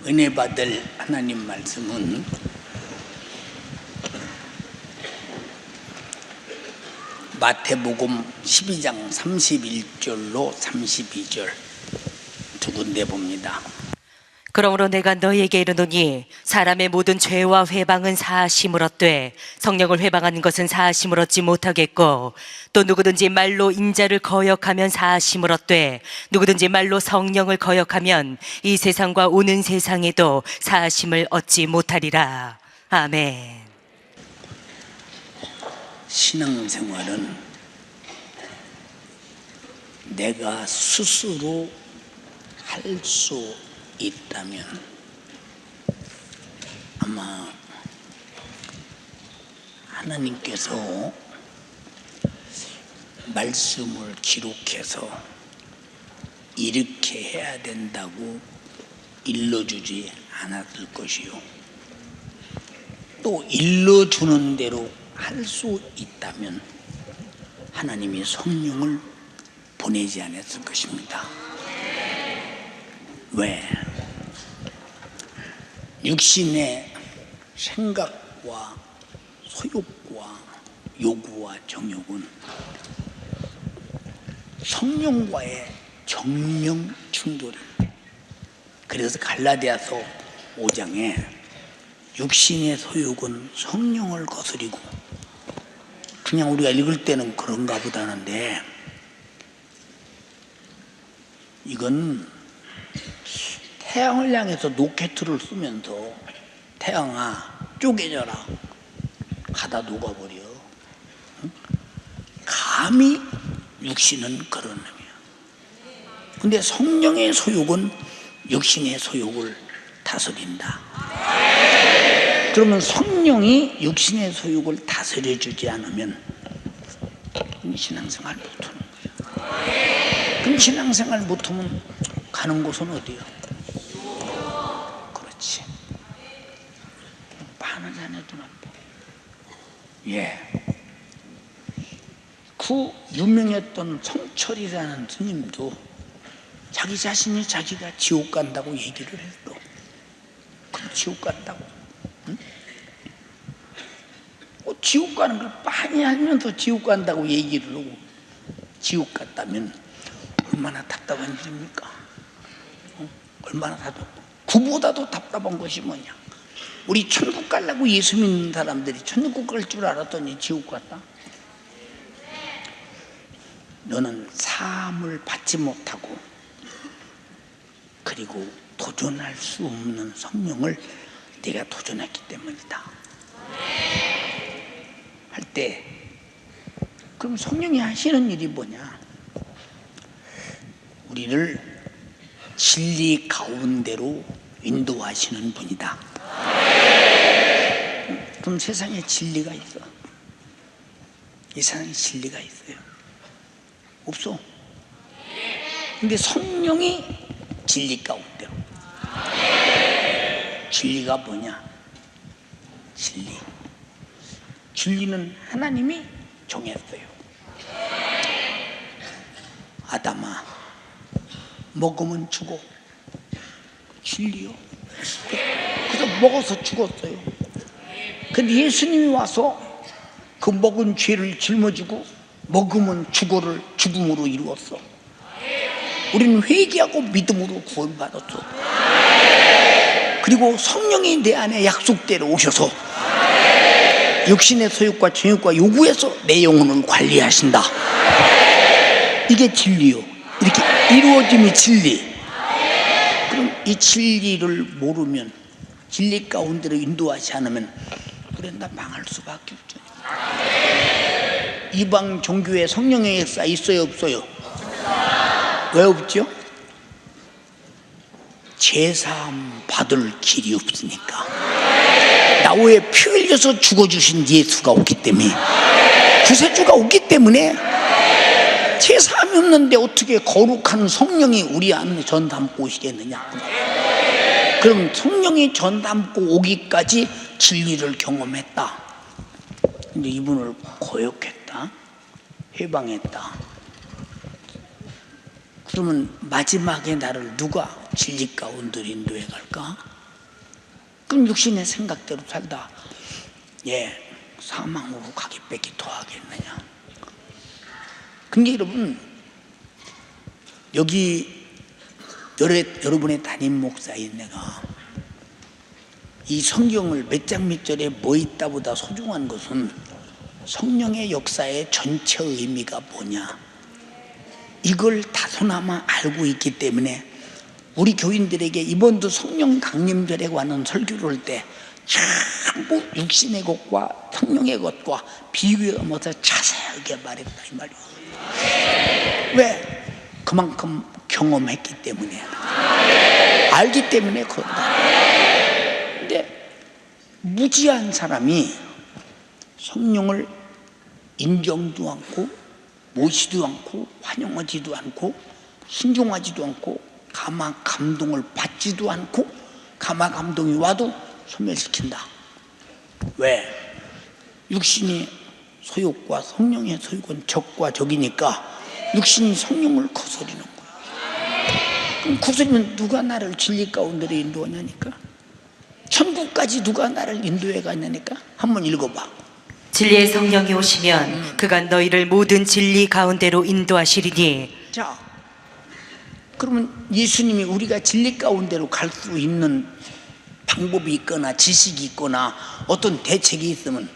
은혜 받을 하나님 말씀은 마태복음 12장 31절로 32절 두 군데 봅니다. 그러므로 내가 너희에게 이르노니 사람의 모든 죄와 회방은 사하심을 얻되 성령을 회방하는 것은 사하심을 얻지 못하겠고, 또 누구든지 말로 인자를 거역하면 사하심을 얻되 누구든지 말로 성령을 거역하면 이 세상과 오는 세상에도 사하심을 얻지 못하리라. 아멘. 신앙생활은 내가 스스로 할 수 있다면 아마 하나님께서 말씀을 기록해서 이렇게 해야 된다고 일러주지 않았을 것이요, 또 일러주는 대로 할 수 있다면 하나님이 성령을 보내지 않았을 것입니다. 왜? 육신의 생각과 소욕과 요구와 정욕은 성령과의 정령 충돌인데, 그래서 갈라디아서 5장에 육신의 소욕은 성령을 거스리고, 그냥 우리가 읽을 때는 그런가 보다는데 이건 태양을 향해서 로켓을 쏘면서 태양아 쪼개져라 가다 녹아버려. 감히 육신은 그런 놈이야. 근데 성령의 소욕은 육신의 소욕을 다스린다. 그러면 성령이 육신의 소욕을 다스려주지 않으면 신앙생활 못하는 거야. 그럼 신앙생활 못하면 가는 곳은 어디야? 그렇지. 많은 자녀도 나빠. 예. 그 유명했던 성철이라는 스님도 자기 자신이 자기가 지옥 간다고 얘기를 했어. 그럼 지옥 간다고. 응? 지옥 가는 걸 많이 알면서 지옥 간다고 얘기를 하고, 지옥 갔다면 얼마나 답답한 일입니까? 얼마나 답답. 그보다도 답답한 것이 뭐냐? 우리 천국 가려고 예수 믿는 사람들이 천국 갈 줄 알았더니 지옥 갔다. 너는 사함을 받지 못하고 그리고 도전할 수 없는 성령을 네가 도전했기 때문이다. 할 때 그럼 성령이 하시는 일이 뭐냐? 우리를 진리 가운데로 인도하시는 분이다. 그럼 세상에 진리가 있어? 이 세상에 진리가 있어요? 없어. 근데 성령이 진리 가운데로. 진리가 뭐냐? 진리. 진리는 하나님이 정했어요. 아담아, 먹으면 죽어. 진리요. 그래서 먹어서 죽었어요. 근데 예수님이 와서 그 먹은 죄를 짊어지고 먹으면 죽어를 죽음으로 이루었어. 우리는 회개하고 믿음으로 구원받았어. 그리고 성령이 내 안에 약속대로 오셔서 육신의 소욕과 정욕과 요구에서 내 영혼을 관리하신다. 이게 진리요. 이렇게 이루어짐이 진리. 그럼 이 진리를 모르면, 진리 가운데로 인도하지 않으면 그래 나 망할 수밖에 없죠. 이방 종교에 성령의 역사 있어요, 없어요? 왜 없죠? 제사함 받을 길이 없으니까. 나 외에 피 흘려서 죽어주신 예수가 없기 때문에, 구세주가 없기 때문에 제사함이 없는데 어떻게 거룩한 성령이 우리 안에 전 담고 오시겠느냐. 그럼 성령이 전 담고 오기까지 진리를 경험했다. 근데 이분을 거역했다, 해방했다. 그러면 마지막에 나를 누가 진리 가운데로 인도해 갈까? 그럼 육신의 생각대로 살다 사망으로 가기밖에 더 하겠느냐? 근데 여러분, 여기 여러분의 담임 목사인 내가 이 성경을 몇 장 몇 절에 뭐 있다보다 소중한 것은 성령의 역사의 전체 의미가 뭐냐, 이걸 다소나마 알고 있기 때문에 우리 교인들에게 이번도 성령 강림절에 관한 설교를 할 때 전부 육신의 것과 성령의 것과 비교하면서 자세하게 말했다 이 말이에요. 왜? 그만큼 경험했기 때문에, 알기 때문에 그런다. 근데 무지한 사람이 성령을 인정도 않고 모시도 않고 환영하지도 않고 순종하지도 않고 가마 감동을 받지도 않고 가마 감동이 와도 소멸시킨다. 왜? 육신이 소욕과 성령의 소욕은 적과 적이니까 육신이 성령을 거스리는 거야. 그럼 거스리면 누가 나를 진리 가운데로 인도하냐니까? 천국까지 누가 나를 인도해 가냐니까? 한번 읽어봐. 진리의 성령이 오시면 그가 너희를 모든 진리 가운데로 인도하시리니. 자, 그러면 예수님이 우리가 진리 가운데로 갈 수 있는 방법이 있거나 지식이 있거나 어떤 대책이 있으면,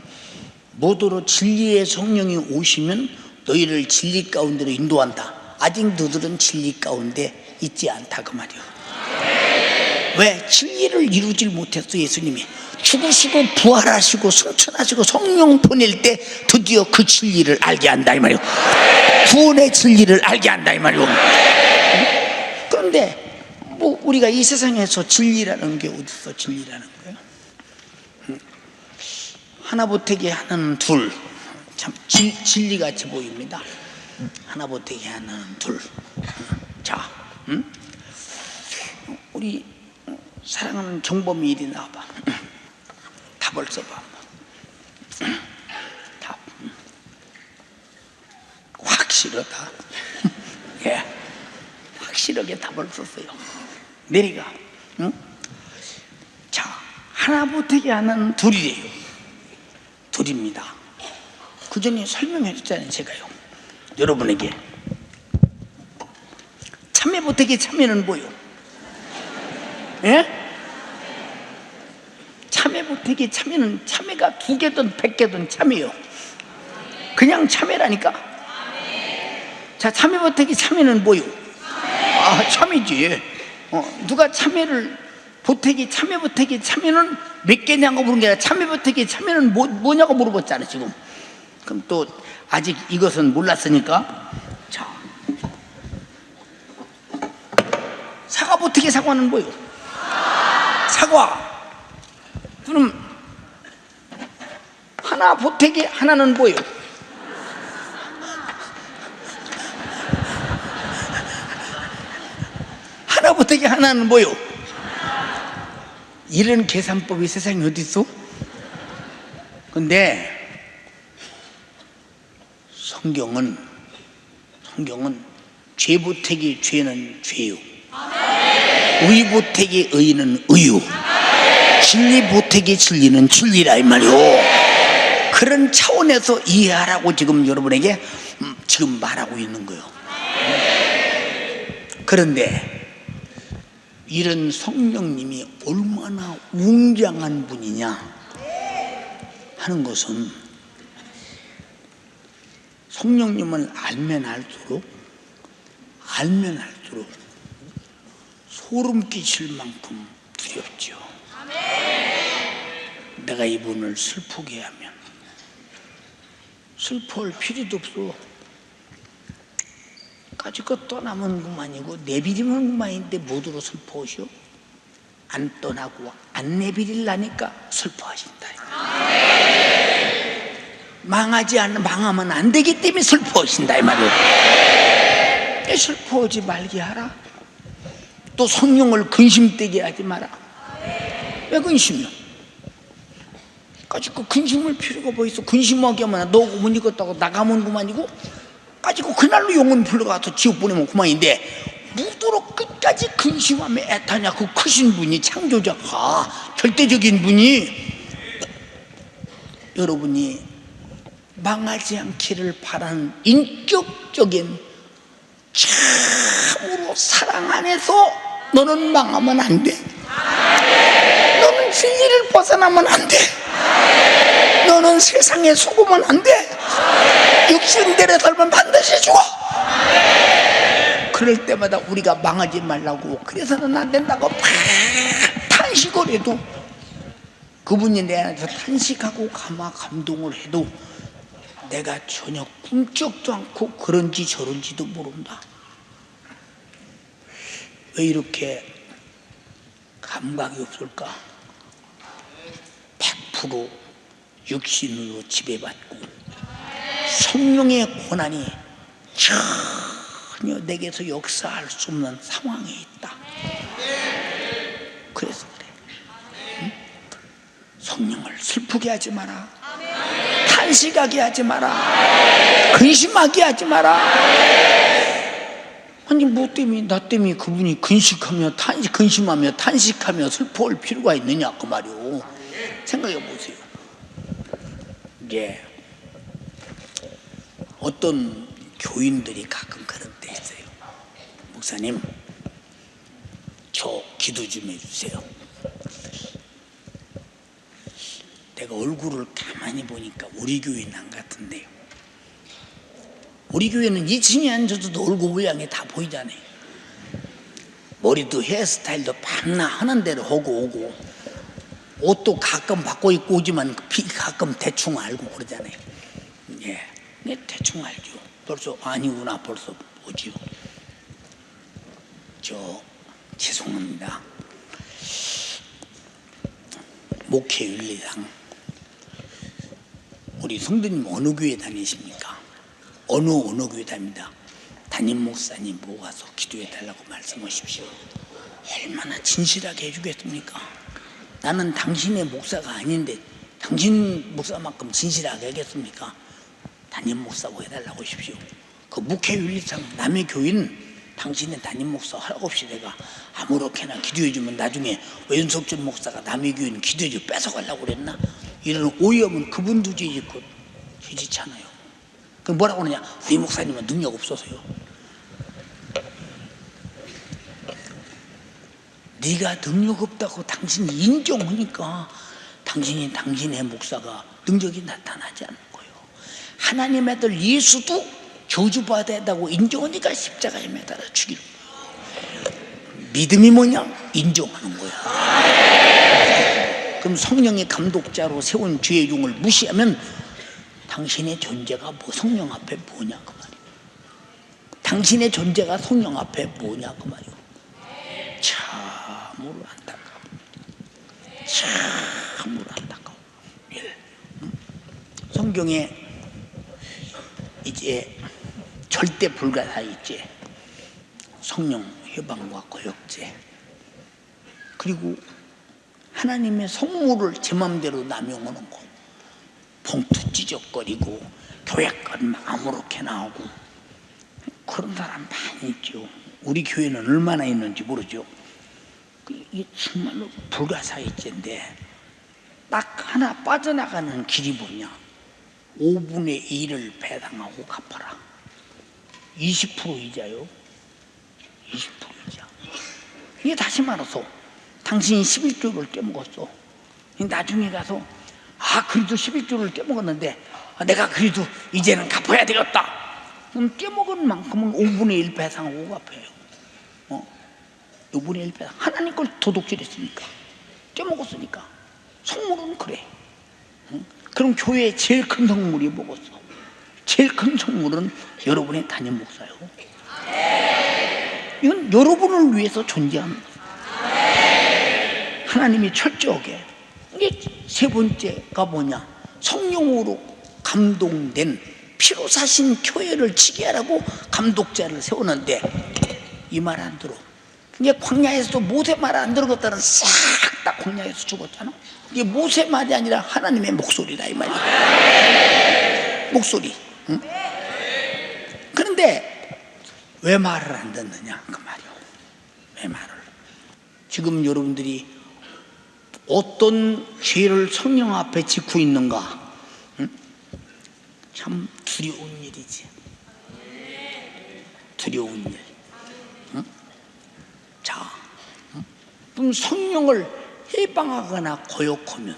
모두로 진리의 성령이 오시면 너희를 진리 가운데로 인도한다. 아직 너희들은 진리 가운데 있지 않다 그 말이요. 왜? 진리를 이루질 못했어. 예수님이 죽으시고 부활하시고 승천하시고 성령 보낼 때 드디어 그 진리를 알게 한다 이 말이요. 구원의 진리를 알게 한다 이 말이요. 그런데 뭐 우리가 이 세상에서 진리라는 게 어딨어? 진리라는 거예요. 하나 보태기 하나는 둘, 참 진리같이 보입니다. 하나 보태기 하나는 둘. 자, 우리 사랑하는 정범이 이리 나와봐. 답을 써봐. 답. 확실하다. 예, 확실하게 답을 썼어요. 내리가. 응? 자, 하나 보태기 하나는 둘이래요. 둘입니다. 그 전에 설명해 줬잖아요, 제가요. 여러분에게. 참외 보태기 참외는 뭐요? 예? 참외 보태기 참외는 참외가 2개든 100개든 참외요. 그냥 참외라니까. 자, 참외 보태기 참외는 뭐요? 아, 참외지. 누가 참외를 보태기 참외 보태기 참외는 몇 개냐고 물은 게 아니라 참외 보태기 참외는 뭐냐고 물어봤잖아 지금. 그럼 또 아직 이것은 몰랐으니까, 자, 사과 보태기 사과는 뭐요? 사과. 그럼 하나 보태기 하나는 뭐요? 하나 보태기 하나는 뭐요? 이런 계산법이 세상에 어디 있어? 근데 성경은 죄 보태기 죄는 죄요, 의 보태기 의는 의요, 진리 보태기 진리는 진리라 이 말이요. 그런 차원에서 이해하라고 지금 여러분에게 지금 말하고 있는 거예요. 그런데 이런 성령님이 얼마나 웅장한 분이냐 하는 것은, 성령님을 알면 알수록 소름 끼칠 만큼 두렵죠. 내가 이분을 슬프게 하면 슬퍼할 필요도 없어. 까짓것 떠나면 그만이고 내비리면 그만인데 뭐더러 슬퍼하시오? 안 떠나고 안 내비릴라니까 슬퍼하신다. 망하면 안 되기 때문에 슬퍼하신다 이 말이에요. 왜 슬퍼하지 말게 하라? 또 성령을 근심되게 하지 마라. 왜 근심이야? 까짓거 근심할 필요가 뭐 있어? 근심하게 하면 너 못 익었다고 나가면 그만이고, 까짓거 그날로 영혼 불러가서 지옥 보내면 그만인데 묻도록 끝까지 근심하며 애타냐. 그 크신 분이, 창조자가, 절대적인 분이 여러분이 망하지 않기를 바라는 인격적인 참으로 사랑 안에서 너는 망하면 안 돼. 너는 진리를 벗어나면 안 돼. 너는 세상에 속으면 안 돼. 육신대로 살면 반드시 죽어. 그럴 때마다 우리가 망하지 말라고, 그래서는 안 된다고 탄식을 해도, 그분이 내 안에서 탄식하고 감동을 해도 내가 전혀 꿈쩍도 않고 그런지 저런지도 모른다. 왜 이렇게 감각이 없을까? 100% 육신으로 지배받고 성령의 권한이 전혀 내게서 역사할 수 없는 상황에 있다. 그래서 그래. 응? 성령을 슬프게 하지 마라. 탄식하게 하지 마라. 근심하게 하지 마라. 아니 뭐 때문에, 나 때문에 그분이 근심하며 탄식하며 슬퍼할 필요가 있느냐 그 말이오. 생각해 보세요. 이제 어떤 교인들이 가끔 그런 때 있어요. 목사님, 저 기도 좀 해주세요. 내가 얼굴을 가만히 보니까 우리 교회는 안 같은데요. 우리 교회는 2층에 앉아도 얼굴 모양이 다 보이잖아요. 머리도 헤어스타일도 밤낮 하는 대로 하고 오고, 옷도 가끔 바꿔 입고 오지만 가끔 대충 알고 그러잖아요. 예, 대충 알죠. 벌써 아니구나 벌써 오지요. 죄송합니다. 목회윤리상 우리 성도님 어느 교회 다니십니까? 어느 교회 다닙니다. 담임 목사님 모아서 기도해 달라고 말씀하십시오. 얼마나 진실하게 해주겠습니까? 나는 당신의 목사가 아닌데 당신 목사만큼 진실하게 하겠습니까? 담임 목사고 해달라고 하십시오. 그 목회윤리상 남의 교인 당신의 담임 목사 하라고 없이 내가 아무렇게나 기도해주면 나중에 윤석준 목사가 남의 교인 기도해주고 뺏어가려고 그랬나? 이런 오해하면 그분도 죄짓고 죄짓잖아요. 그럼 뭐라고 그러냐? 우리 목사님은 능력 없어서요. 네가 능력 없다고 당신이 인정하니까 당신의 목사가 능력이 나타나지 않는 거예요. 하나님의 아들 예수도 저주받아야 한다고 인정하니까 십자가에 매달아 죽이는 거예요. 믿음이 뭐냐? 인정하는 거야. 그럼 성령의 감독자로 세운 주의 종을 무시하면 당신의 존재가 성령 앞에 뭐냐 그 말이에요. 당신의 존재가 성령 앞에 뭐냐 그 말이에요. 참으로 안타까워. 참으로 안타까워. 성경에 이제 절대 불가사의죄, 성령 회방과 거역죄, 그리고 하나님의 성물을 제 맘대로 남용하는 거, 봉투 찢적거리고 교회건 아무렇게 나오고 그런 사람 많이 있죠. 우리 교회는 얼마나 있는지 모르죠. 이게 정말로 불가사의죄인데 딱 하나 빠져나가는 길이 뭐냐? 5분의 1을 배당하고 갚아라. 20% 이자요. 20% 이자. 이게 다시 말해서 당신이 11조를 떼먹었어. 나중에 가서 그래도 11조를 떼먹었는데 내가 그래도 이제는 갚아야 되겠다. 그럼 떼먹은 만큼은 5분의 1 배상하고 갚아요. 5분의 1 배상. 하나님 걸 도둑질했으니까, 떼먹었으니까. 성물은 그래. 그럼 교회의 제일 큰 성물이 뭐겠어? 제일 큰 성물은 여러분의 담임 목사요. 이건 여러분을 위해서 존재합니다. 하나님이 철저하게. 이게 세 번째가 뭐냐? 성령으로 감동된 피로 사신 교회를 지게 하라고 감독자를 세우는데 이 말 안 들어. 이게 광야에서도 모세 말 안 들었다는 싹 다 광야에서 죽었잖아. 이게 모세 말이 아니라 하나님의 목소리다 이 말이야. 목소리. 응? 그런데 왜 말을 안 듣느냐 그 말이요. 왜 말을? 지금 여러분들이 어떤 죄를 성령 앞에 짓고 있는가? 응? 참 두려운 일이지. 두려운 일. 응? 자, 그럼 성령을 해방하거나 거역하면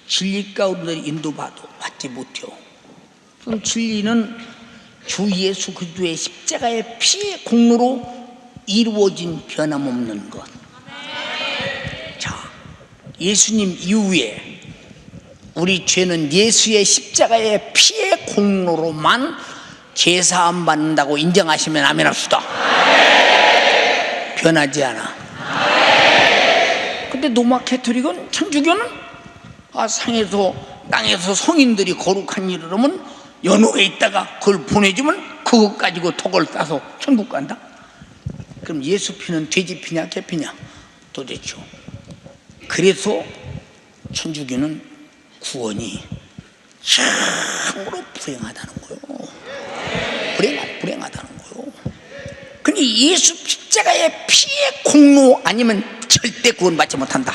진리 가운데 인도받도 받지 못해요. 그럼 진리는 주 예수 그리스도의 십자가의 피의 공로로 이루어진 변함없는 것. 자, 예수님 이후에 우리 죄는 예수의 십자가의 피의 공로로만 죄사함 받는다고 인정하시면 아멘 합시다. 변하지 않아. 근데 로마 캐토릭은, 천주교는 상에서 땅에서 성인들이 거룩한 일을 하면 연옥에 있다가 그걸 보내주면 그것 가지고 덕을 따서 천국 간다. 그럼 예수 피는 돼지 피냐 개 피냐 도대체. 그래서 천주교는 구원이 참으로 불행하다는 거예요. 불행하다는 거예요. 근데 예수 십자가의 피의 공로 아니면 절대 구원받지 못한다.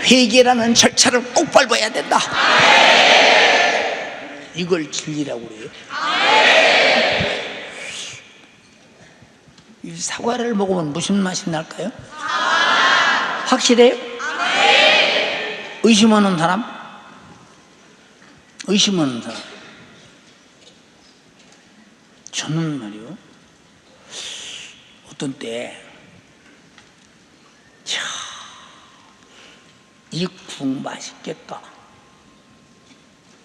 회개라는 절차를 꼭 밟아야 된다. 이걸 진리라고 그래요. 이 사과를 먹으면 무슨 맛이 날까요? 확실해요? 의심하는 사람? 의심하는 사람? 저는 말이요, 어떤 때 이 국 맛있겠다.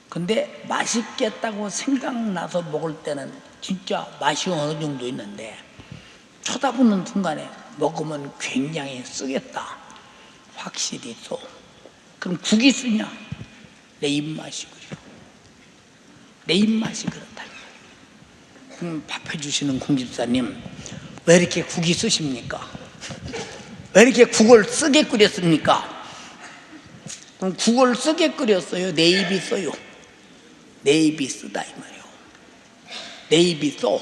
근데 맛있겠다고 생각나서 먹을 때는 진짜 맛이 어느 정도 있는데 쳐다보는 순간에 먹으면 굉장히 쓰겠다. 확실히 써. 그럼 국이 쓰냐? 내 입맛이 그래요. 내 입맛이 그렇다. 그럼 밥 해주시는 공집사님, 왜 이렇게 국이 쓰십니까? 왜 이렇게 국을 쓰게 끓였습니까? 그럼 국을 쓰게 끓였어요? 내 입이 써요? 내 입이 쓰다 이 말이에요. 내 입이 써.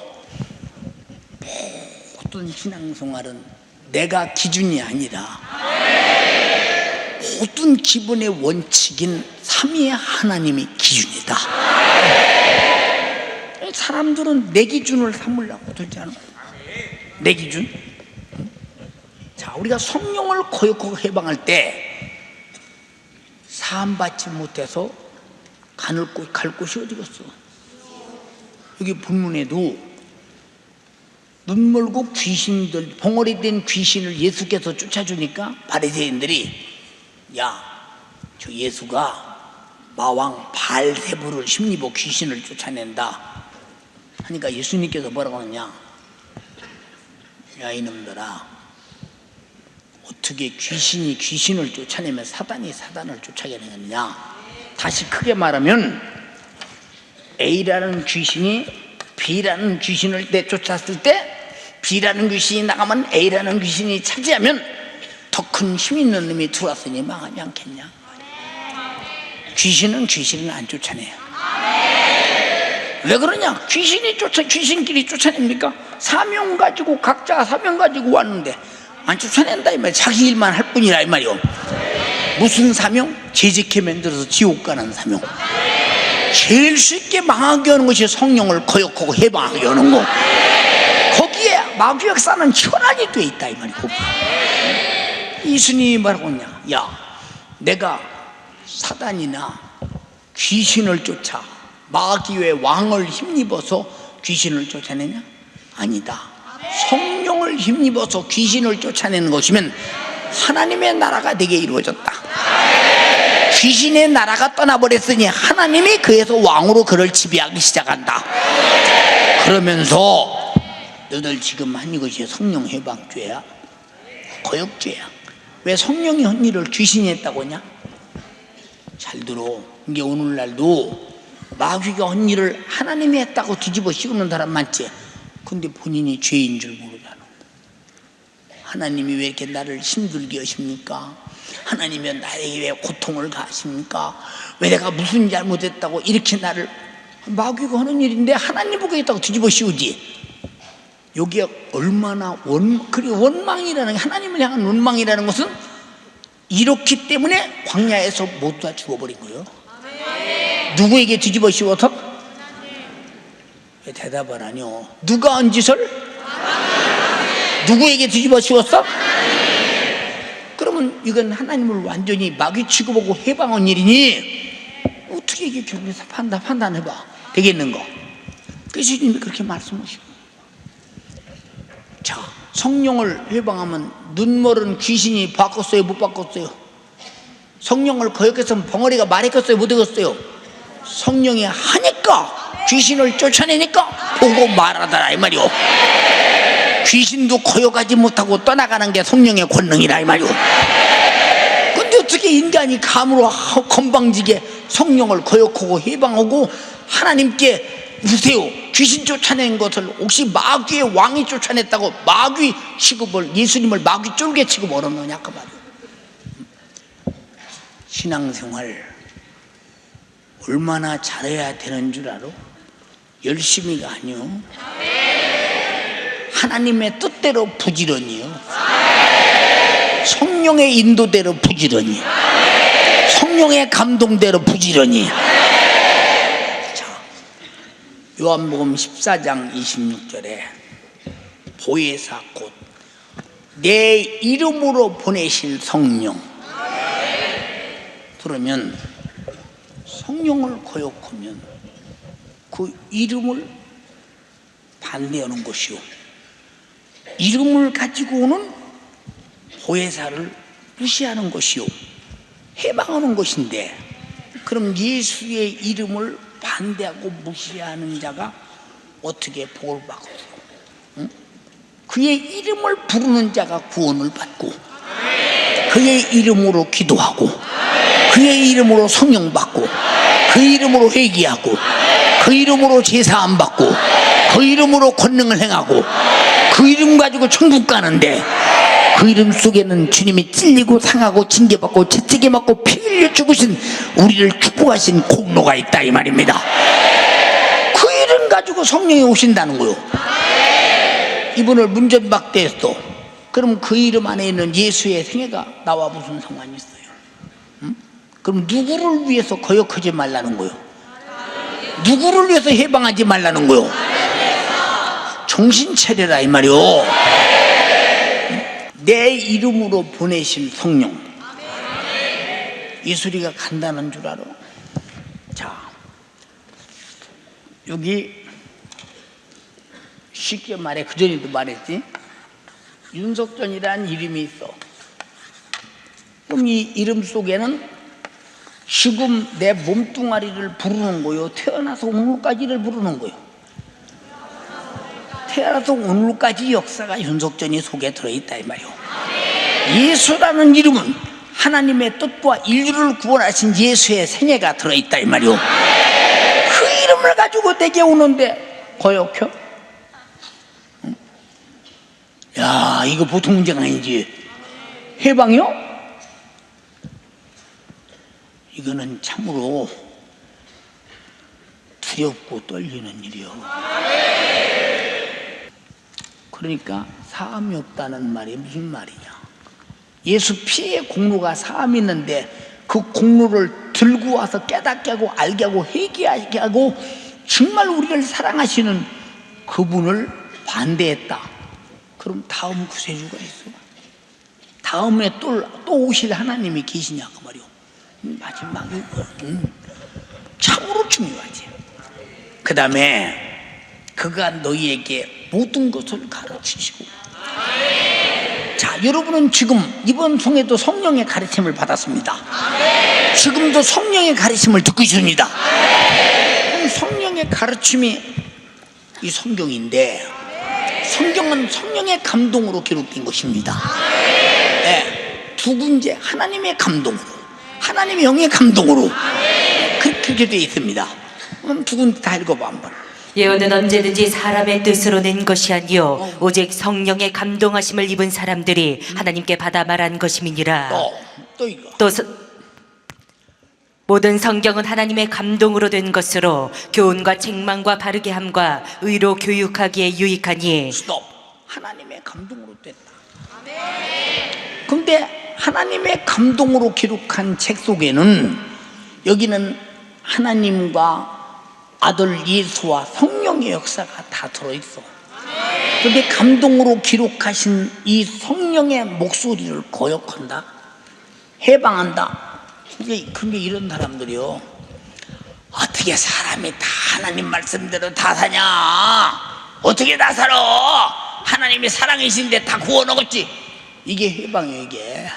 모든 신앙생활은 내가 기준이 아니라 모든 기본의 원칙인 삼위의 하나님이 기준이다. 사람들은 내 기준을 삼으려고 들지 않아. 내 기준. 자, 우리가 성령을 거역하고 해방할 때 사함받지 못해서 갈 곳이 어디겠어? 여기 본문에도 눈멀고 귀신들, 봉어리 된 귀신을 예수께서 쫓아주니까 바리새인들이, 야, 저 예수가 마왕 바알세불을 힘입어 귀신을 쫓아낸다 하니까 예수님께서 뭐라고 하느냐? 야, 이놈들아, 어떻게 귀신이 귀신을 쫓아내면 사단이 사단을 쫓아내느냐? 다시 크게 말하면 A라는 귀신이 B라는 귀신을 내쫓았을 때 B라는 귀신이 나가면 A라는 귀신이 차지하면 더 큰 힘 있는 놈이 들어왔으니 망하지 않겠냐? 귀신은 귀신을 안 쫓아내요. 왜 그러냐? 귀신끼리 쫓아냅니까? 사명 가지고, 각자 사명 가지고 왔는데 안 쫓아낸다 이 말이야. 자기 일만 할 뿐이라 이 말이요. 무슨 사명? 재직해 만들어서 지옥 가는 사명. 제일 쉽게 망하게 하는 것이 성령을 거역하고 해방하게 하는 거. 거기에 마귀 역사는 현안이 돼 있다 이 말이고. 예수님이 뭐라고 하냐? 야, 내가 사단이나 귀신을 쫓아 마귀의 왕을 힘입어서 귀신을 쫓아내냐? 아니다. 성령을 힘입어서 귀신을 쫓아내는 것이면 하나님의 나라가 내게 이루어졌다. 귀신의 나라가 떠나버렸으니 하나님이 그에서 왕으로 그를 지배하기 시작한다. 그러면서 너들 지금 한 이것이 성령 해방죄야? 거역죄야. 왜 성령이 한 일을 귀신이 했다고 하냐? 잘 들어. 이게 오늘날도 마귀가 한 일을 하나님이 했다고 뒤집어 씌우는 사람 많지. 근데 본인이 죄인 줄 모르잖아. 하나님이 왜 이렇게 나를 힘들게 하십니까? 하나님이 나에게 왜 고통을 가하십니까? 왜 내가 무슨 잘못했다고 이렇게 나를 마귀가 하는 일인데 하나님 보겠다고 뒤집어 씌우지. 여기에 얼마나 그리고 원망이라는 게, 하나님을 향한 원망이라는 것은 이렇기 때문에 광야에서 모두 다 죽어버린 거예요. 누구에게 뒤집어 씌워서? 왜 대답을 하뇨? 누가 한 짓을? 누구에게 뒤집어 씌웠어? 그러면 이건 하나님을 완전히 마귀 취급하고 해방한 일이니 어떻게 이게 결국에서 판단해봐 되겠는가? 그래서 주님이 그렇게 말씀하시고, 자, 성령을 해방하면 눈멀은 귀신이 바꿨어요, 못 바꿨어요? 성령을 거역해서 벙어리가 말했겠어요, 못 했겠어요? 성령이 하니까, 귀신을 쫓아내니까 보고 말하더라 이 말이오. 귀신도 거역하지 못하고 떠나가는 게 성령의 권능이라 이 말이오. 근데 어떻게 인간이 감으로 건방지게 성령을 거역하고 해방하고 하나님께 보세요, 귀신 쫓아낸 것을 혹시 마귀의 왕이 쫓아냈다고 마귀 취급을, 예수님을 마귀 쫄개 취급을 얻느냐 그 말이에요. 신앙생활 얼마나 잘해야 되는 줄 알아? 열심히가 아니요, 하나님의 뜻대로 부지런히요, 성령의 인도대로 부지런히, 성령의 감동대로 부지런히. 요한복음 14장 26절에 보혜사 곧 내 이름으로 보내실 성령. 그러면 성령을 거역하면 그 이름을 반대하는 것이요, 이름을 가지고 오는 보혜사를 무시하는 것이요, 해방하는 것인데, 그럼 예수의 이름을 반대하고 무시하는 자가 어떻게 복을 받고, 응? 그의 이름을 부르는 자가 구원을 받고, 그의 이름으로 기도하고, 그의 이름으로 성령 받고, 그 이름으로 회개하고, 그 이름으로 제사 안 받고, 그 이름으로 권능을 행하고, 그 이름 가지고 천국 가는데, 그 이름 속에는 주님이 찔리고 상하고 징계받고 채찍에 맞고 피 흘려 죽으신 우리를 축복하신 공로가 있다 이 말입니다. 그 이름 가지고 성령이 오신다는 거요. 이분을 문전박대했어. 그럼 그 이름 안에 있는 예수의 생애가 나와 무슨 상관이 있어요? 응? 그럼 누구를 위해서 거역하지 말라는 거요? 누구를 위해서 해방하지 말라는 거요? 정신 차려라 이 말이요. 내 이름으로 보내신 성령. 이 소리가 간단한 줄 알아? 자, 여기 쉽게 말해, 그전에도 말했지, 윤석전이라는 이름이 있어. 그럼 이 이름 속에는 지금 내 몸뚱아리를 부르는 거요, 태어나서 오늘까지를 부르는 거요. 태어나서 오늘까지 역사가 윤석전이 속에 들어있다 이 말이요. 예수라는 이름은 하나님의 뜻과 인류를 구원하신 예수의 생애가 들어있다 이 말이요. 그 이름을 가지고 내게 오는데 거역혀? 응? 야, 이거 보통 문제가 아니지. 해방이요? 이거는 참으로 두렵고 떨리는 일이요. 그러니까 사함이 없다는 말이 무슨 말이냐? 예수 피의 공로가 사함이 있는데 그 공로를 들고 와서 깨닫게 하고 알게 하고 회개하게 하고 정말 우리를 사랑하시는 그분을 반대했다. 그럼 다음 구세주가 있어? 다음에 또 오실 하나님이 계시냐 그 말이요. 마지막에 참으로 중요하지. 그 다음에 그가 너희에게 모든 것을 가르치시고. 자, 여러분은 지금 이번 송에도 성령의 가르침을 받았습니다. 지금도 성령의 가르침을 듣고 있습니다. 성령의 가르침이 이 성경인데, 성경은 성령의 감동으로 기록된 것입니다. 네, 두 군데 하나님의 감동으로, 하나님의 영의 감동으로 그렇게 되어 있습니다. 그럼 두 군데 다 읽어봐 한번. 예언은 언제든지 사람의 뜻으로 낸 것이 아니요 오직 성령의 감동하심을 입은 사람들이 하나님께 받아 말한 것임이니라. 또 이거. 모든 성경은 하나님의 감동으로 된 것으로 교훈과 책망과 바르게 함과 의로 교육하기에 유익하니. 스톱. 하나님의 감동으로 됐다. 근데 하나님의 감동으로 기록한 책 속에는 여기는 하나님과 아들 예수와 성령의 역사가 다 들어있어. 근데 감동으로 기록하신 이 성령의 목소리를 거역한다, 해방한다. 근데 이런 사람들이요, 어떻게 사람이 다 하나님 말씀대로 다 사냐? 어떻게 다 살아? 하나님이 사랑이신데 다 구원 얻었지. 이게 해방이에요. 이게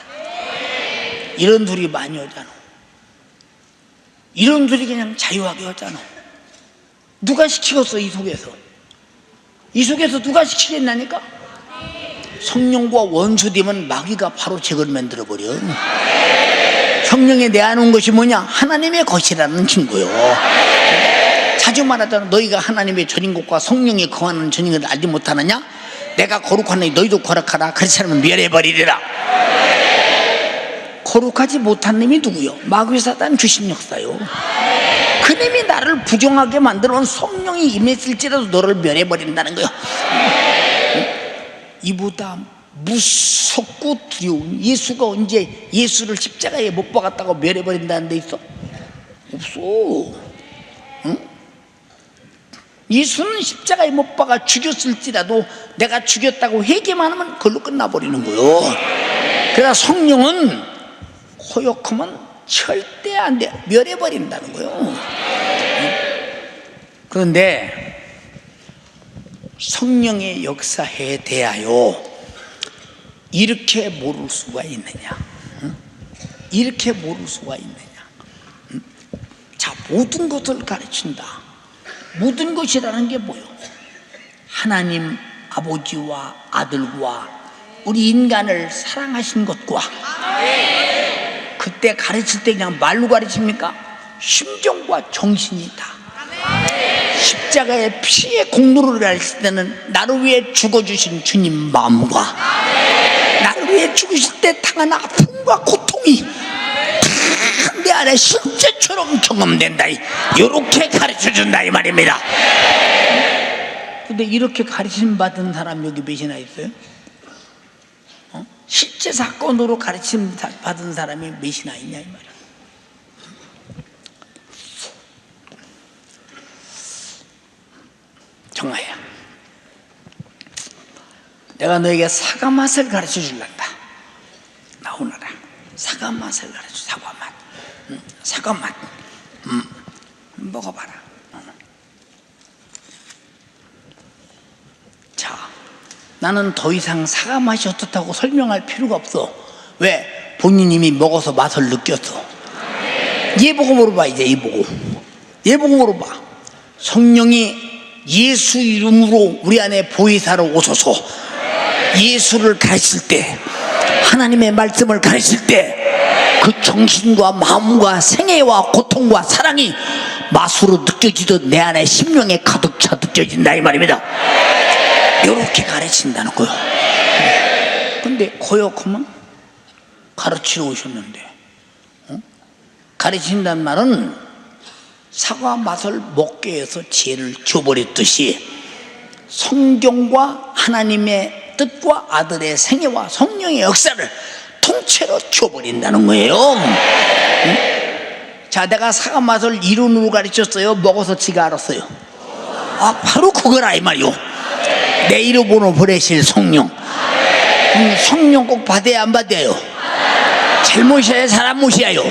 이런 소리 많이 하잖아. 이런 소리 그냥 자유하게 하잖아. 누가 시키겠어? 이 속에서 누가 시키겠나니까? 성령과 원수되면 마귀가 바로 책을 만들어버려. 성령에 내어놓은 것이 뭐냐? 하나님의 것이라는 친구요. 자주 말하잖아. 너희가 하나님의 전인 것과 성령이 거하는 전인 것을 알지 못하느냐? 내가 거룩하니 너희도 거룩하라. 그렇지 않으면 멸해버리리라. 거룩하지 못한 놈이 누구요? 마귀 사단 귀신 역사요. 그놈이 나를 부정하게 만들어 온 성령이 임했을지라도 너를 멸해버린다는 거요. 이보다 무섭고 두려운, 예수가 언제 예수를 십자가에 못 박았다고 멸해버린다는 데 있어? 없어. 응? 예수는 십자가에 못 박아 죽였을지라도 내가 죽였다고 회개만 하면 그걸로 끝나버리는 거요. 그러나 성령은 거역하면 절대 안 돼. 멸해버린다는 거요. 그런데 성령의 역사에 대하여 이렇게 모를 수가 있느냐? 이렇게 모를 수가 있느냐? 자, 모든 것을 가르친다. 모든 것이라는 게 뭐요? 하나님 아버지와 아들과 우리 인간을 사랑하신 것과, 그때 가르칠 때 그냥 말로 가르칩니까? 심정과 정신이 다. 십자가의 피의 공로를 가르칠 때는 나를 위해 죽어주신 주님 마음과, 나를 위해 죽으실 때 당한 아픔과 고통이 내 안에 실제처럼 경험된다. 이렇게 가르쳐준다 이 말입니다. 근데 이렇게 가르침 받은 사람 여기 몇이나 있어요? 실제 사건으로 가르침 받은 사람이 몇이나 있냐 이 말이야. 정아야, 내가 너에게 사과 맛을 가르쳐 줄란다. 나오너라. 사과 맛을 가르쳐. 사과 맛. 사과 맛. 먹어봐라. 자, 나는 더 이상 사과 맛이 어떻다고 설명할 필요가 없어. 왜? 본인이 먹어서 맛을 느꼈어. 얘 보고 물어봐. 이제 얘 보고 물어봐. 성령이 예수 이름으로 우리 안에 보혜사로 오셔서 예수를 가르칠 때, 하나님의 말씀을 가르칠 때 그 정신과 마음과 생애와 고통과 사랑이 맛으로 느껴지듯 내 안에 심령에 가득 차 느껴진다 이 말입니다. 이렇게 가르친다는 거예요. 근데 거역하면 가르치러 오셨는데, 가르친다는 말은 사과 맛을 먹게 해서 죄를 줘버렸듯이 성경과 하나님의 뜻과 아들의 생애와 성령의 역사를 통째로 줘버린다는 거예요. 자, 내가 사과 맛을 이론으로 가르쳤어요? 먹어서 지가 알았어요? 바로 그거라 이 말이요. 내 이름으로 보내실 성령. 성령 꼭 받아야 안 받아요? 잘못이야 사람 못이야요?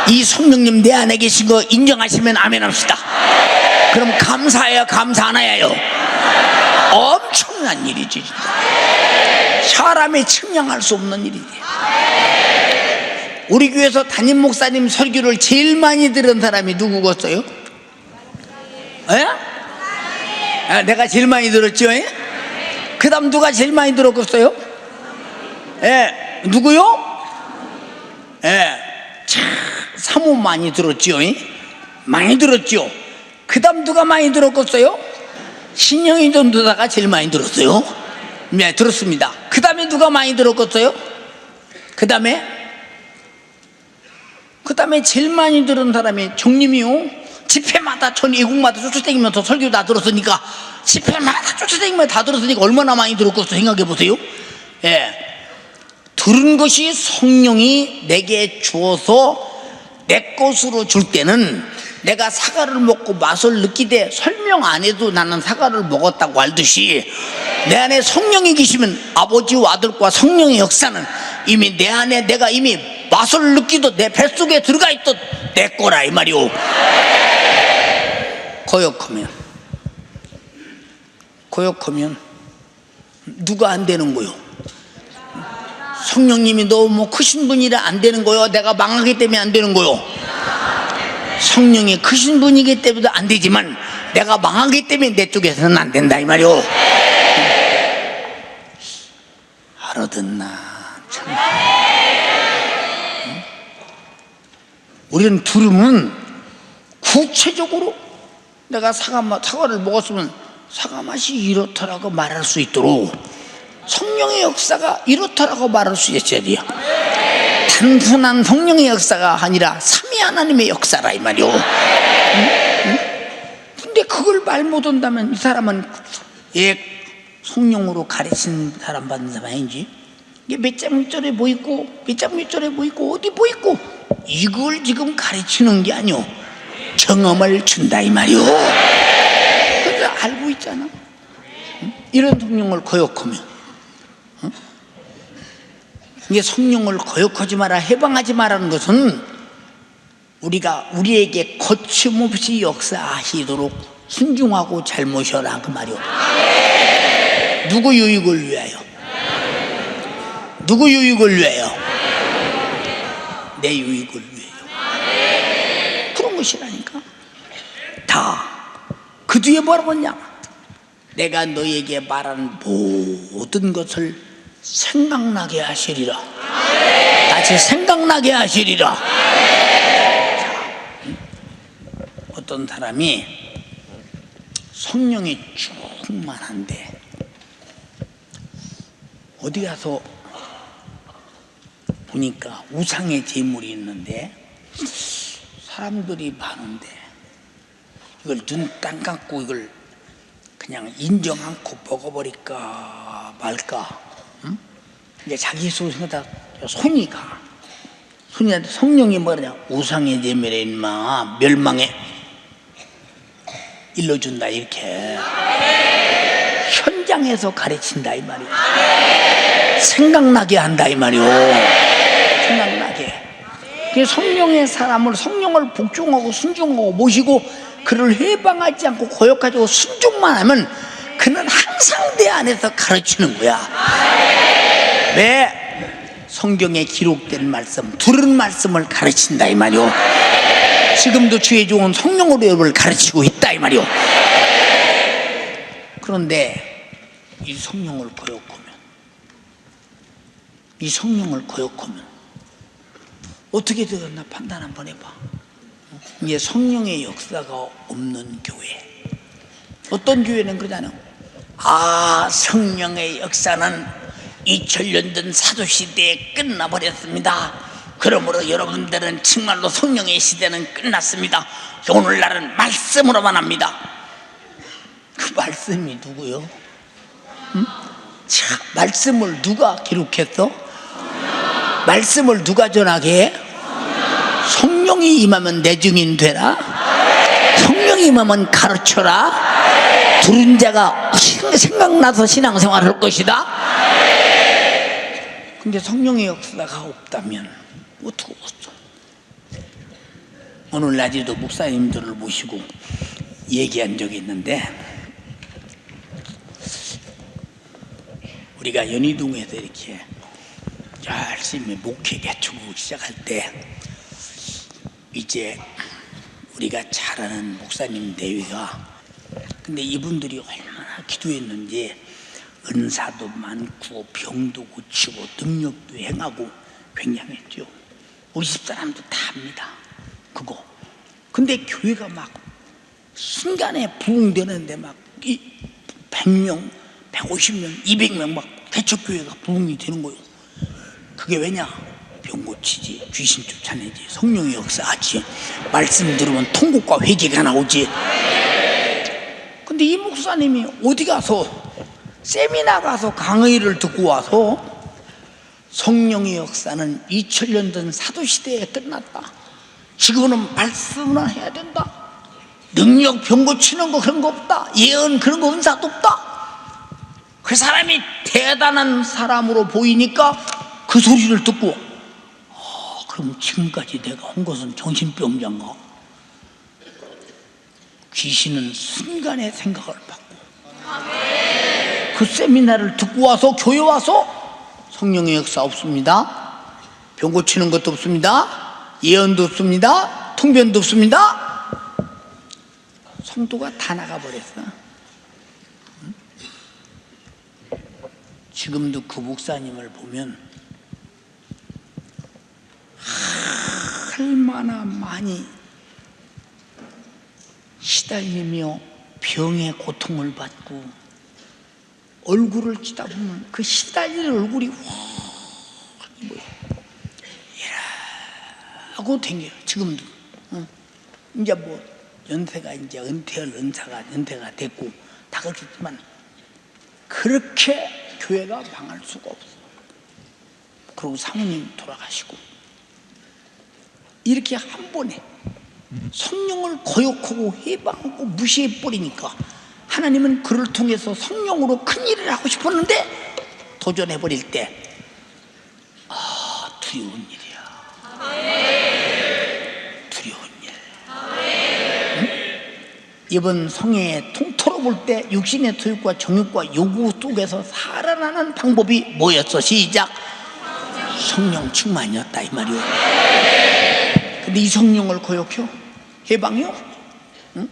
이 성령님 내 안에 계신 거 인정하시면 아멘 합시다. 그럼 감사해요 감사 안 해요? 엄청난 일이지 진짜. 사람이 측량할 수 없는 일이지. 우리 교회에서 담임 목사님 설교를 제일 많이 들은 사람이 누구겠어요? 내가 제일 많이 들었죠? 그 다음 누가 제일 많이 들었겠어요? 누구요? 참 사모 많이 들었죠? 많이 들었죠? 그 다음 누가 많이 들었겠어요? 신영이 전도사가 제일 많이 들었어요. 네, 들었습니다. 그 다음에 누가 많이 들었겠어요? 그 다음에 그 다음에 제일 많이 들은 사람이 정님이요. 집회마다 전 애국마다 쫓아다니면서 설교 다 들었으니까, 집회마다 쫓아다니면서 다 들었으니까 얼마나 많이 들었겠어 생각해 보세요. 예. 들은 것이 성령이 내게 주어서 내 것으로 줄 때는 내가 사과를 먹고 맛을 느끼되 설명 안 해도 나는 사과를 먹었다고 알듯이, 내 안에 성령이 계시면 아버지와 아들과 성령의 역사는 이미 내 안에 내가 이미 맛을 느끼듯 내 뱃속에 들어가 있듯 내 거라 이 말이오. 거역하면 누가 안 되는 거요? 성령님이 너무 크신 분이라 안 되는 거요? 내가 망하기 때문에 안 되는 거요? 성령이 크신 분이기 때문에 안 되지만 내가 망하기 때문에 내 쪽에서는 안 된다 이 말이오. 알아듣나 참. 우리는 들으면 구체적으로 내가 사과를 먹었으면 사과 맛이 이렇더라고 말할 수 있도록 성령의 역사가 이렇더라고 말할 수 있어야 돼요. 단순한 성령의 역사가 아니라 삼위 하나님의 역사라 이 말이오. 근데 그걸 말 못한다면 이 사람은 성령으로 가르친 사람 받는 사람 아닌지, 이게 몇 장 몇 절에 뭐 있고 몇 장 몇 절에 뭐 있고 어디 뭐 있고 이걸 지금 가르치는 게 아니오. 경험을 준다 이 말이오. 그래서 알고 있잖아. 이런 성령을 거역하면, 이게 성령을 거역하지 마라, 해방하지 마라는 것은 우리가 우리에게 거침없이 역사하시도록 순종하고 잘 모셔라 그 말이오. 누구 유익을 위하여? 누구 유익을 위하여? 내 유익을 위하여. 그런 것이라니까. 다 그 뒤에 뭐라고 했냐? 내가 너에게 말한 모든 것을 생각나게 하시리라. 다시 생각나게 하시리라. 자, 어떤 사람이 성령이 충만한데 어디 가서 보니까 우상의 제물이 있는데 사람들이 많은데 이걸 눈 딱 감고 이걸 그냥 인정 않고 먹어버릴까 말까. 응? 이제 자기 속에다 손이 가. 손이 성령이 뭐냐? 우상의 제물에 인마 멸망에 일러준다 이렇게 현장에서 가르친다 이 말이오. 생각나게 한다 이 말이오. 생각나게. 그 성령의 사람을 성령을 복종하고 순종하고 모시고 그를 해방하지 않고 거역하고 순종만 하면 그는 항상 내 안에서 가르치는 거야. 왜? 성경에 기록된 말씀, 들은 말씀을 가르친다 이 말이오. 지금도 주의 종은 성령으로 여러분을 가르치고 있다 이 말이오. 그런데 이 성령을 거역하면 어떻게 되었나 판단 한번 해봐. 이게 성령의 역사가 없는 교회. 어떤 교회는 그러잖아요. 성령의 역사는 2000년 전 사도시대에 끝나버렸습니다. 그러므로 여러분들은 정말로 성령의 시대는 끝났습니다. 오늘날은 말씀으로만 합니다. 그 말씀이 누구요? 자, 말씀을 누가 기록했어? 말씀을 누가 전하게 해? 성령이 임하면 내 증인 되라. 성령이 임하면 가르쳐라. 들은 자가 생각나서 신앙생활을 할 것이다. 근데 성령의 역사가 없다면 어떻게 없어? 오늘 낮에도 목사님들을 모시고 얘기한 적이 있는데, 우리가 연희동에서 이렇게 열심히 목회 개척을 시작할 때 이제 우리가 잘 아는 목사님 대회가, 근데 이분들이 얼마나 기도했는지 은사도 많고 병도 고치고 능력도 행하고 굉장했죠. 우리 집사람도 다 합니다 그거. 근데 교회가 막 순간에 부흥되는데 막 100명 150명 200명 막 개척교회가 부흥이 되는 거예요. 그게 왜냐? 병 고치지, 귀신 쫓아내지, 성령의 역사하지, 말씀 들으면 통곡과 회개가 나오지. 근데 이 목사님이 어디 가서 세미나 가서 강의를 듣고 와서 성령의 역사는 2000년 전 사도시대에 끝났다, 지금은 말씀을 해야 된다, 능력 병 고치는 거 그런 거 없다, 예언 그런 거 은사도 없다. 그 사람이 대단한 사람으로 보이니까 그 소리를 듣고 그럼 지금까지 내가 한 것은 정신병자인가? 귀신은 순간의 생각을 받고 그 세미나를 듣고 와서 교회 와서 성령의 역사 없습니다, 병 고치는 것도 없습니다, 예언도 없습니다, 통변도 없습니다. 성도가 다 나가버렸어. 지금도 그 목사님을 보면 얼마나 많이 시달리며 병의 고통을 받고 얼굴을 치다보면 그 시달리는 얼굴이 이라고 댕겨요. 지금도 이제 뭐 연세가 이제 은퇴할 은사가 연세가 됐고 다 그렇겠지만 그렇게 교회가 망할 수가 없어. 그리고 사모님 돌아가시고 이렇게 한 번에 성령을 거역하고 해방하고 무시해버리니까 하나님은 그를 통해서 성령으로 큰 일을 하고 싶었는데 도전해버릴 때 두려운 일이야. 두려운 일. 응? 이번 성회에 통틀어 볼 때 육신의 토육과 정욕과 요구 속에서 살아나는 방법이 뭐였어? 시작. 성령 충만이었다 이 말이오. 근데 이 성령을 거역해요? 해방이요? 응?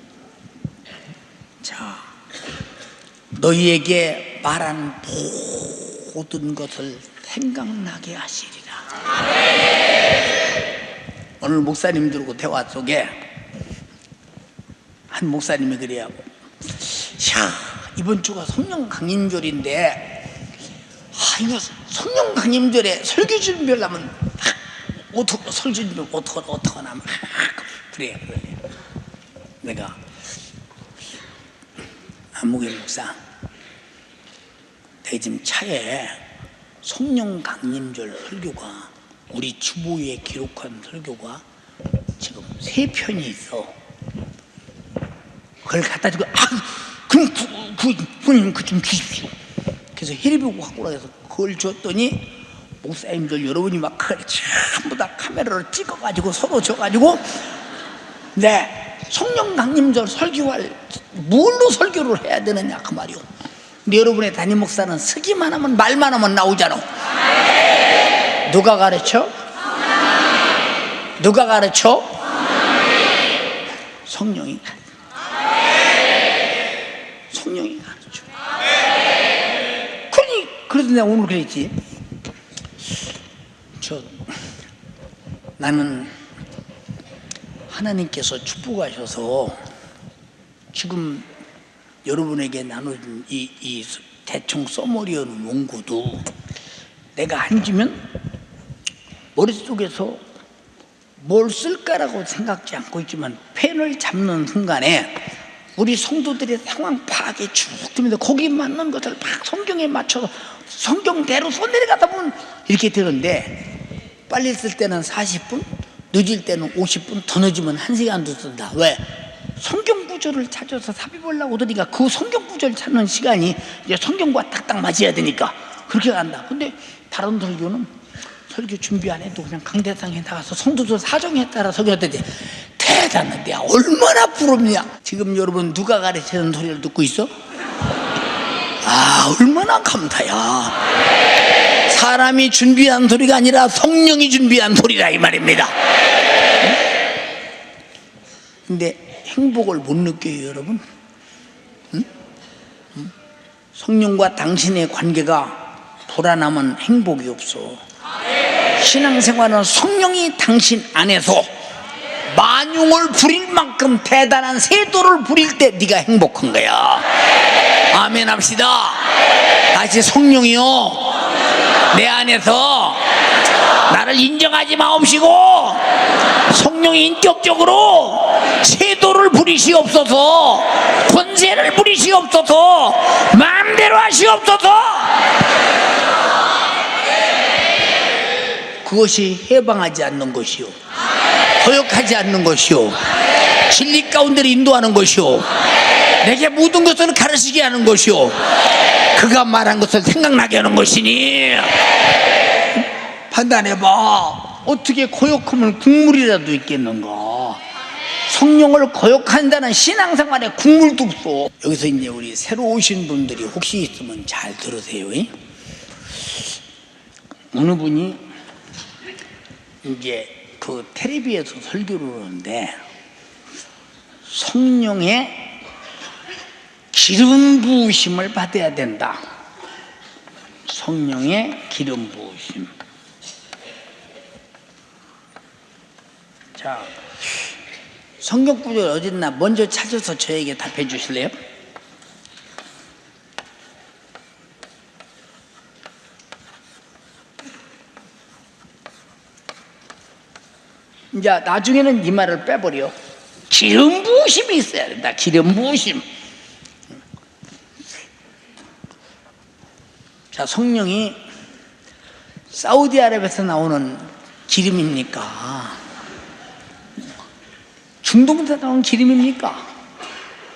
자, 너희에게 말한 모든 것을 생각나게 하시리라. 오늘 목사님들하고 대화 속에 한 목사님이 그래요. 야, 이번 주가 성령 강림절인데 이거 성령 강림절에 설교 준비하려면 어떻게 설교 준비 어떡하나 그래. 내가 안목의 목사, 내 지금 차에 성령 강림절 설교가 우리 주보에 기록한 설교가 지금 3편이 있어. 그걸 갖다 주고 그럼 부모님 그 좀 주십시오. 그래서 헬리보고 갖고 오라고 해서 그걸 줬더니 목사님들 여러분이 막 그걸 전부 다 카메라로 찍어가지고 서로 줘가지고 네, 성령 강림절 설교할 뭘로 설교를 해야 되느냐 그 말이요. 근데 여러분의 담임 목사는 쓰기만 하면 말만 하면 나오잖아. 누가 가르쳐? 누가 가르쳐? 성령이 가르쳐. 성령이 가르쳐. 그래서 내가 오늘 그랬지. 나는 하나님께서 축복하셔서 지금 여러분에게 나눠준 이 대충 써머리하는 원고도 내가 앉으면 머릿속에서 뭘 쓸까라고 생각지 않고 있지만 펜을 잡는 순간에 우리 성도들의 상황 파악이 쭉 됩니다. 거기에 맞는 것을 막 성경에 맞춰서 성경대로 써내려가다 보면 이렇게 되는데 빨리 쓸 때는 40분, 늦을 때는 50분, 더 늦으면 1시간도 쓴다. 왜? 성경 구절을 찾아서 삽입하려고 그러니까 그 성경 구절 찾는 시간이 이제 성경과 딱딱 맞아야 되니까 그렇게 간다. 근데 다른 설교는 설교 준비 안 해도 그냥 강대상에 나가서 성도들 사정에 따라 설교하던데 대단한데 얼마나 부럽냐. 지금 여러분 누가 가르치는 소리를 듣고 있어? 얼마나 감사야. 사람이 준비한 소리가 아니라 성령이 준비한 소리라 이 말입니다. 근데 행복을 못 느껴요 여러분? 성령과 당신의 관계가 불안하면 행복이 없어. 신앙생활은 성령이 당신 안에서 만용을 부릴 만큼 대단한 세도를 부릴 때 네가 행복한 거야. 아멘 합시다. 다시 성령이요 내 안에서 나를 인정하지 마옵시고 성령이 인격적으로 세도를 부리시옵소서, 권세를 부리시옵소서, 마음대로 하시옵소서. 그것이 해방하지 않는 것이요, 거역하지 않는 것이요, 진리 가운데로 인도하는 것이요, 내게 모든 것을 가르치게 하는 것이요, 그가 말한 것을 생각나게 하는 것이니 판단해봐. 어떻게 거역하면 국물이라도 있겠는가? 성령을 거역한다는 신앙생활에 국물도 없어. 여기서 이제 우리 새로 오신 분들이 혹시 있으면 잘 들으세요. 어느 분이 이제 그 텔레비에서 설교를 하는데 성령의 기름 부으심을 받아야 된다. 성령의 기름 부으심. 자, 성경 구절 어딨나 먼저 찾아서 저에게 답해 주실래요? 이제 나중에는 이 말을 빼버려. 기름 부으심이 있어야 된다. 기름 부으심. 자, 성령이 사우디아라비아에서 나오는 기름입니까? 중동에서 나오는 기름입니까?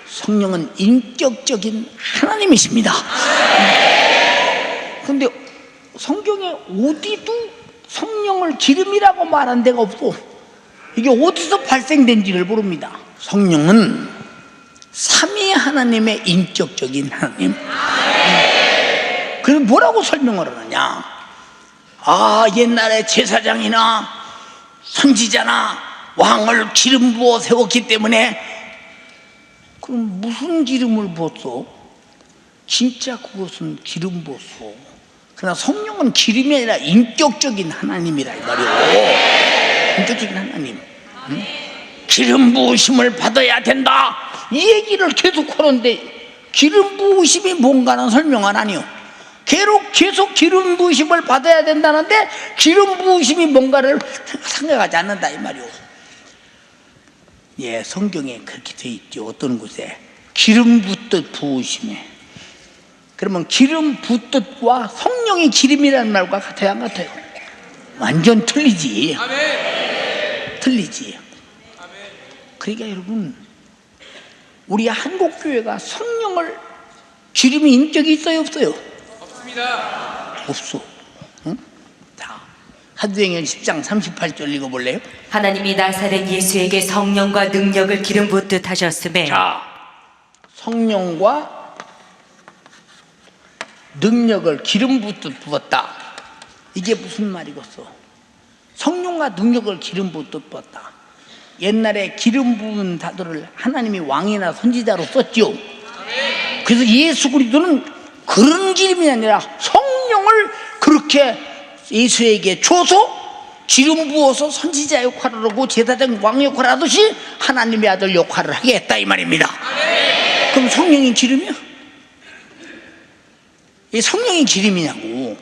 성령은 인격적인 하나님이십니다. 그런데 성경에 어디도 성령을 기름이라고 말한 데가 없어. 이게 어디서 발생된지를 모릅니다. 성령은 삼위 하나님의 인격적인 하나님. 그래서 뭐라고 설명을 하느냐? 아, 옛날에 제사장이나 선지자나 왕을 기름 부어 세웠기 때문에. 그럼 무슨 기름을 부었어? 진짜 그것은 기름 부었어. 그러나 성령은 기름이 아니라 인격적인 하나님이라 이 말이오. 인격적인 하나님. 응? 기름 부으심을 받아야 된다, 이 얘기를 계속 하는데 기름 부으심이 뭔가는 설명 안 하니요. 계속 기름 부으심을 받아야 된다는데 기름 부으심이 뭔가를 생각하지 않는다 이 말이오. 예, 성경에 그렇게 돼 있죠. 어떤 곳에 기름 붓듯 부으심에. 그러면 기름 붓듯과 성령이 기름이라는 말과 같아요, 안 같아요? 완전 틀리지. 아멘. 틀리지. 아멘. 그러니까 여러분, 우리 한국 교회가 성령을 기름이 인격이 있어요, 없어요? 없습니다. 없어. 응? 자, 사도행전 10장 38절 읽어볼래요? 하나님이 나사렛 예수에게 성령과 능력을 기름 붓듯 하셨음에. 자, 성령과 능력을 기름 붓듯 부었다. 이게 무슨 말이겠어? 성령과 능력을 기름 붓듯 부었다. 옛날에 기름 부은 자들을 하나님이 왕이나 선지자로 썼죠. 그래서 예수 그리스도는 그런 기름이 아니라 성령을 그렇게 예수에게 줘서 기름 부어서 선지자 역할을 하고 제사장 왕 역할을 하듯이 하나님의 아들 역할을 하게 했다 이 말입니다. 그럼 성령이 기름이야? 이 성령이 기름이냐고.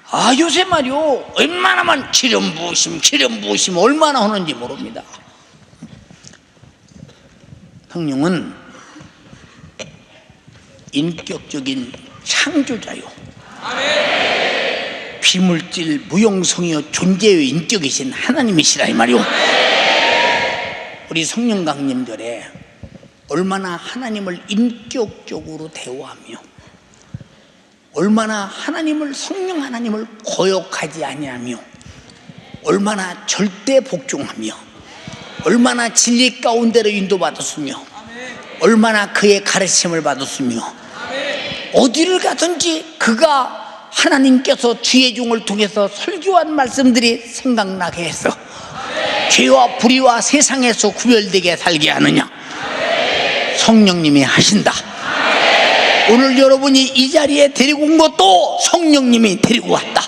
아, 요새 말이요, 웬만하면 기름 부으심 얼마나 하는지 모릅니다. 성령은 인격적인 창조자요, 비물질 무용성이요 존재의 인격이신 하나님이시라 이 말이요. 우리 성령 강림절에 얼마나 하나님을 인격적으로 대화하며 얼마나 하나님을, 성령 하나님을 거역하지 아니하며 얼마나 절대 복종하며 얼마나 진리 가운데로 인도받았으며 얼마나 그의 가르침을 받았으며 어디를 가든지 그가 하나님께서 주의 종을 통해서 설교한 말씀들이 생각나게 해서 죄와 불의와 세상에서 구별되게 살게 하느냐, 성령님이 하신다. 오늘 여러분이 이 자리에 데리고 온 것도 성령님이 데리고 왔다.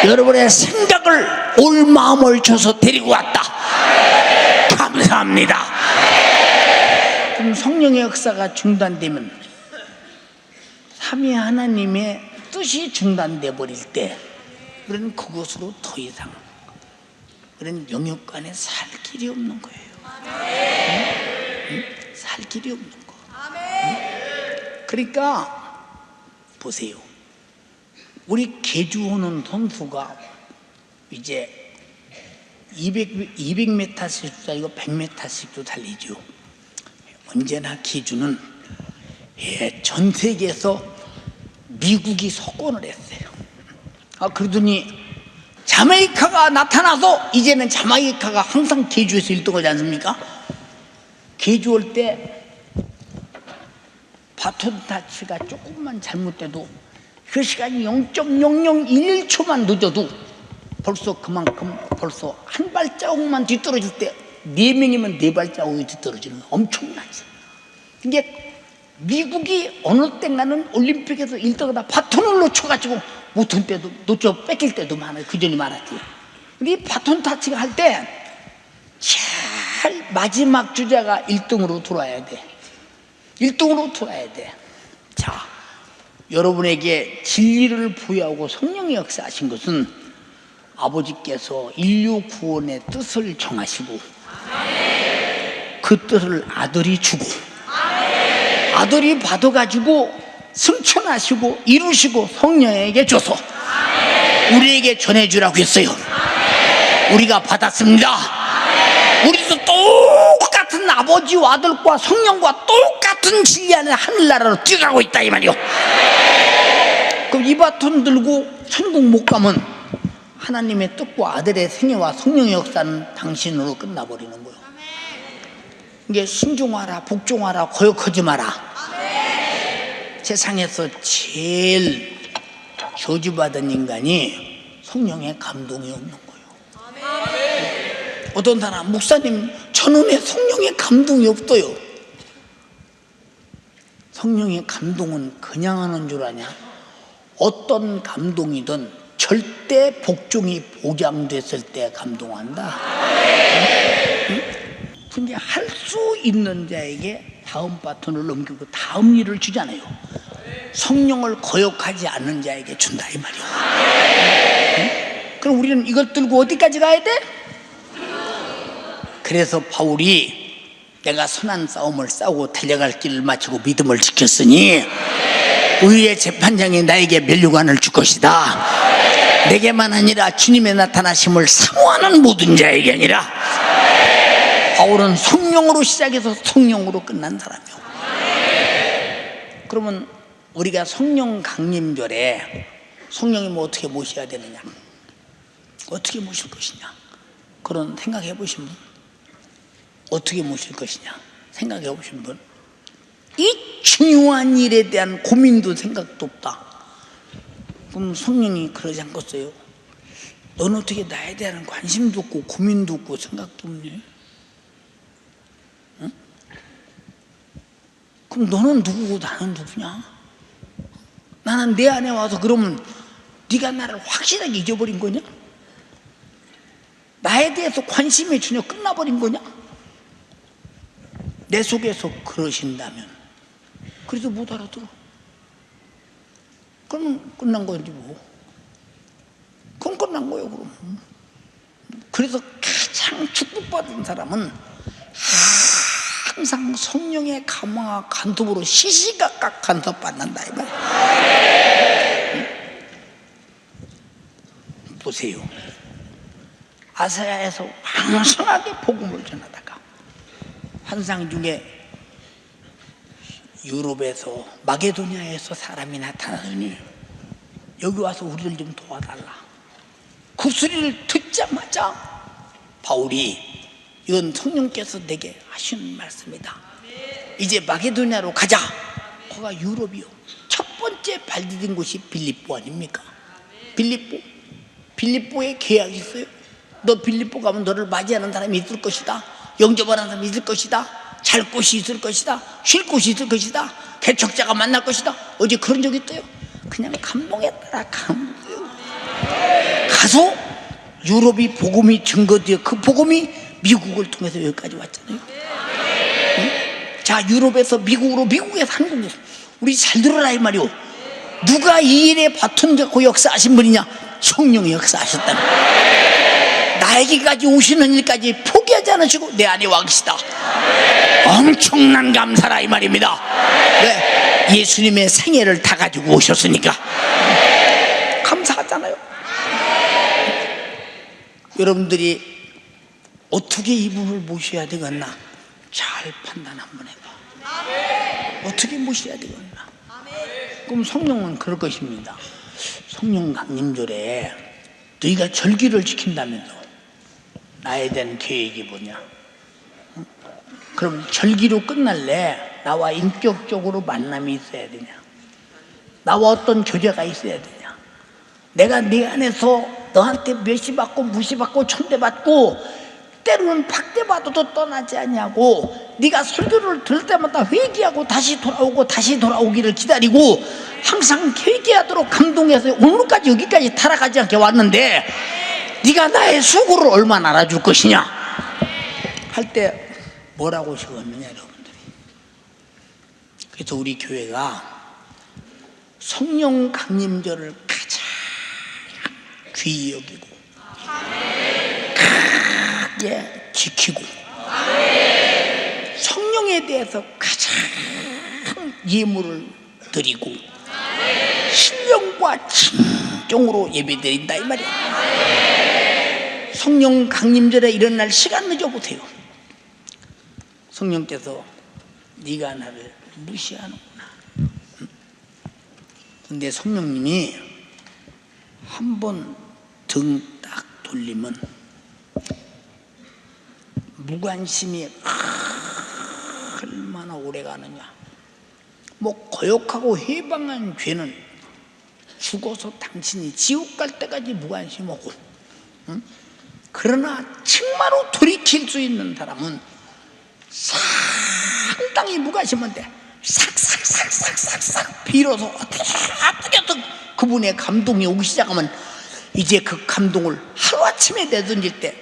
여러분의 생각을, 올 마음을 줘서 데리고 왔다. 감사합니다. 그럼 성령의 역사가 중단되면 삼위 하나님의 뜻이 중단돼 버릴 때 우리는 그것으로 더 이상 우리는 영육간에 살 길이 없는 거예요. 응? 살 길이 없는 거. 그러니까 보세요. 우리 계주하는 선수가 이제 200m씩도 아니고 100m씩도 달리죠. 언제나 기준은 전 세계에서 미국이 석권을 했어요. 그러더니 자메이카가 나타나서 이제는 자메이카가 항상 계주에서 1등하지 않습니까? 계주할 때 바톤 타치가 조금만 잘못돼도 그 시간이 0.0011초만 늦어도 벌써 그만큼 벌써 한 발자국만 뒤떨어질 때 4명이면 4발자국이 뒤떨어지는 엄청나지. 이게 미국이 어느 때가는 올림픽에서 1등하다 바톤을 놓쳐가지고 못할 때도 놓쳐 뺏길 때도 많아요. 그 전이 많았지. 근데 이 바톤 타치가 할 때 잘 마지막 주자가 1등으로 돌아야 돼. 1등으로 돌아야 돼. 자, 여러분에게 진리를 부여하고 성령의 역사하신 것은 아버지께서 인류 구원의 뜻을 정하시고 그 뜻을 아들이 주고 아들이 받아가지고 승천하시고 이루시고 성령에게 줘서 우리에게 전해주라고 했어요. 우리가 받았습니다. 우리도 똑같은 아버지와 아들과 성령과 똑같은 진리 안에 하늘나라로 뛰어가고 있다 이 말이요. 그럼 이 바톤 들고 천국 못 가면 하나님의 뜻과 아들의 생애와 성령의 역사는 당신으로 끝나버리는 거예요. 이게 순종하라, 복종하라, 거역하지 마라. 세상에서 제일 저주받은 인간이 성령의 감동이 없는 거예요. 어떤 사람, 목사님 저는 왜 성령의 감동이 없어요? 성령의 감동은 그냥 하는 줄 아냐? 어떤 감동이든 절대 복종이 보장됐을 때 감동한다. 근데 할 수 있는 자에게 다음 바톤을 넘기고 다음 일을 주잖아요. 성령을 거역하지 않는 자에게 준다 이 말이야. 그럼 우리는 이걸 들고 어디까지 가야 돼? 그래서 바울이 내가 선한 싸움을 싸우고 달려갈 길을 마치고 믿음을 지켰으니 의의 재판장이 나에게 면류관을 줄 것이다. 내게만 아니라 주님의 나타나심을 사모하는 모든 자에게 아니라. 바울은 성령으로 시작해서 성령으로 끝난 사람이요. 그러면 우리가 성령 강림절에 성령님을 어떻게 모셔야 되느냐, 어떻게 모실 것이냐, 그런 생각해 보신 분, 어떻게 모실 것이냐 생각해 보신 분, 이 중요한 일에 대한 고민도 생각도 없다. 그럼 성령이 그러지 않겠어요? 너는 어떻게 나에 대한 관심도 없고 고민도 없고 생각도 없니? 응? 그럼 너는 누구고 나는 누구냐? 나는 내 안에 와서 그러면 네가 나를 확실하게 잊어버린 거냐? 나에 대해서 관심이 전혀 끝나버린 거냐? 내 속에서 그러신다면 그래도 못 알아들어. 그러면 끝난 거지 뭐. 그럼 끝난 거예요 그럼. 그래서 가장 축복받은 사람은 항상 성령의 감화와 간섭으로 시시각각 간섭받는다 이 말이야. 보세요. 아사야에서 왕성하게 복음을 전하다가 환상 중에 유럽에서 마게도냐에서 사람이 나타나더니 여기 와서 우리를 좀 도와달라. 그 소리를 듣자마자 바울이 이건 성령께서 내게 하시는 말씀이다. 이제 마게도냐로 가자. 거기가 유럽이요. 첫 번째 발디딘 곳이 빌립보 아닙니까? 빌립보에 계약이 있어요. 너 빌립보 가면 너를 맞이하는 사람이 있을 것이다. 영접하는 사람이 있을 것이다. 잘 곳이 있을 것이다. 쉴 곳이 있을 것이다. 개척자가 만날 것이다. 어제 그런 적 있어요. 그냥 감동에 따라 감동해요. 가서 유럽이 복음이 증거되어 그 복음이 미국을 통해서 여기까지 왔잖아요. 응? 자, 유럽에서 미국으로, 미국에서 한국으로. 우리 잘 들어라 이 말이오. 누가 이 일에 바톤 잡고 역사하신 분이냐? 성령이 역사하셨다는 거예요. 나에게까지 오시는 일까지 포기하지 않으시고 내 안에 와 계시다. 엄청난 감사라 이 말입니다. 네, 예수님의 생애를 다 가지고 오셨으니까 감사하잖아요. 여러분들이 어떻게 이분을 모셔야 되겠나 잘 판단 한번 해봐. 어떻게 모셔야 되겠나. 그럼 성령은 그럴 것입니다. 성령 강림절에 너희가 절기를 지킨다면서 나에 대한 계획이 뭐냐? 그럼 절기로 끝날래? 나와 인격적으로 만남이 있어야 되냐? 나와 어떤 교제가 있어야 되냐? 내가 네 안에서 너한테 멸시받고 무시받고 천대받고 때로는 박대받아도 떠나지 않냐고, 네가 설교를 들을 때마다 회개하고 다시 돌아오고 다시 돌아오기를 기다리고 항상 회개하도록 감동해서 오늘까지 여기까지 타락하지 않게 왔는데 네가 나의 수고를 얼마나 알아줄 것이냐 할 때 뭐라고 적었느냐 여러분들이. 그래서 우리 교회가 성령 강림절을 가장 귀히 여기고 크게 지키고 성령에 대해서 가장 예물을 드리고 신령과 진정으로 예배드린다 이 말이야. 성령 강림절에 일어날 시간 늦어보세요. 성령께서 네가 나를 무시하는구나. 근데 성령님이 한 번 등 딱 돌리면 무관심이 얼마나 오래 가느냐. 뭐 거역하고 해방한 죄는 죽어서 당신이 지옥 갈 때까지 무관심하고, 응? 그러나 정말로 돌이킬 수 있는 사람은 상당히 무관심한데 싹싹싹싹싹 빌어서 어떻게 그분의 감동이 오기 시작하면 이제 그 감동을 하루아침에 내던질 때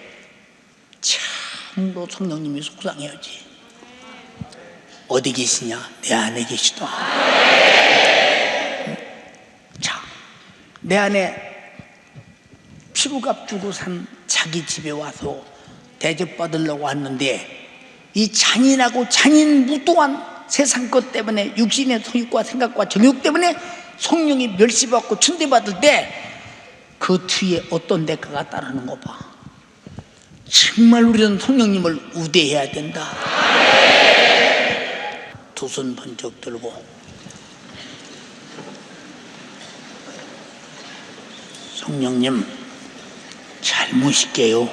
참으로 성령님이 속상해하지. 어디 계시냐? 내 안에 계시다. 자, 내 안에 피부값 주고 산 자기 집에 와서 대접받으려고 왔는데 이 잔인하고 잔인무도한 세상 것 때문에 육신의 소유과 생각과 정욕 때문에 성령이 멸시받고 천대받을 때 그 뒤에 어떤 대가가 따르는 거 봐. 정말 우리는 성령님을 우대해야 된다. 두 손 번쩍 들고 성령님 잘못일게요.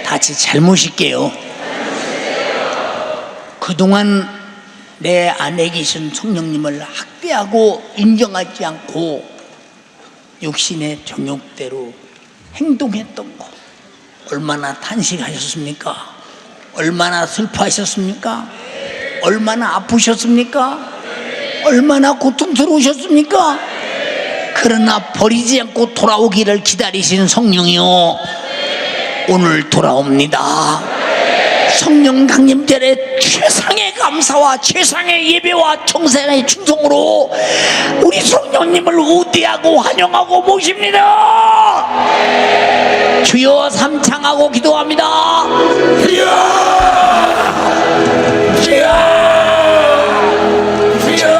다시 잘못일게요. 그동안 내 안에 계신 성령님을 학대하고 인정하지 않고 육신의 정욕대로 행동했던 거 얼마나 탄식하셨습니까? 얼마나 슬퍼하셨습니까? 얼마나 아프셨습니까? 얼마나 고통스러우셨습니까? 그러나 버리지 않고 돌아오기를 기다리신 성령이요 오늘 돌아옵니다. 성령 강림절에 최상의 감사와 최상의 예배와 정성의 충성으로 우리 성령님을 우대하고 환영하고 모십니다. 주여 삼창하고 기도합니다. 주여 주여 주여.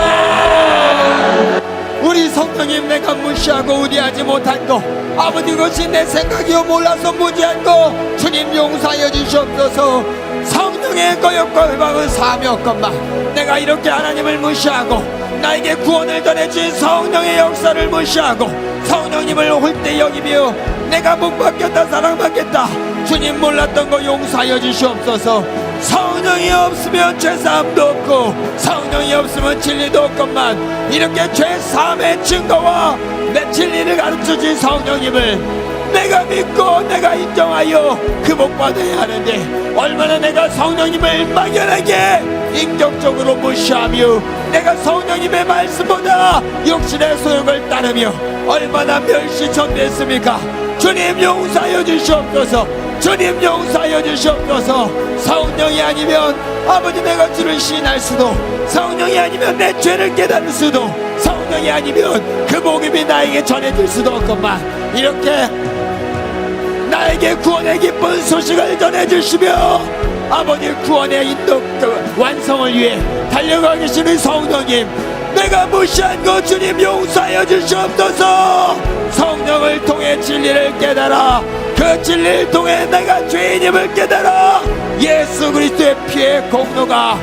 우리 성령님 내가 무시하고 우대하지 못한 거 아버지 것이 내 생각이요 몰라서 무지한 거 주님 용서하여 주시옵소서. 성령의 거역과 회방은 사함이 없건만 내가 이렇게 하나님을 무시하고 나에게 구원을 전해준 성령의 역사를 무시하고 성령님을 홀대 여기며 내가 복받겠다 사랑받겠다 주님 몰랐던 거 용서하여 주시옵소서. 성령이 없으면 죄사함도 없고 성령이 없으면 진리도 없건만 이렇게 죄사함의 증거와 내 진리를 가르쳐준 성령님을 내가 믿고 내가 인정하여 그 복받아야 하는데 얼마나 내가 성령님을 막연하게 인격적으로 무시하며 내가 성령님의 말씀보다 육신의 소욕을 따르며 얼마나 멸시천대했습니까? 주님 용서하여 주시옵소서. 주님 용서하여 주시옵소서. 성령이 아니면 아버지 내가 주를 시인할 수도 성령이 아니면 내 죄를 깨달을 수도 성령이 성령이 아니면 그 복음이 나에게 전해질 수도 없건만 이렇게 나에게 구원의 기쁜 소식을 전해주시며 아버지 구원의 인도 완성을 위해 달려가 계시는 성령님, 내가 무시한 것 주님 용서하여 주시옵소서. 성령을 통해 진리를 깨달아 그 진리를 통해 내가 죄인임을 깨달아 예수 그리스도의 피의 공로가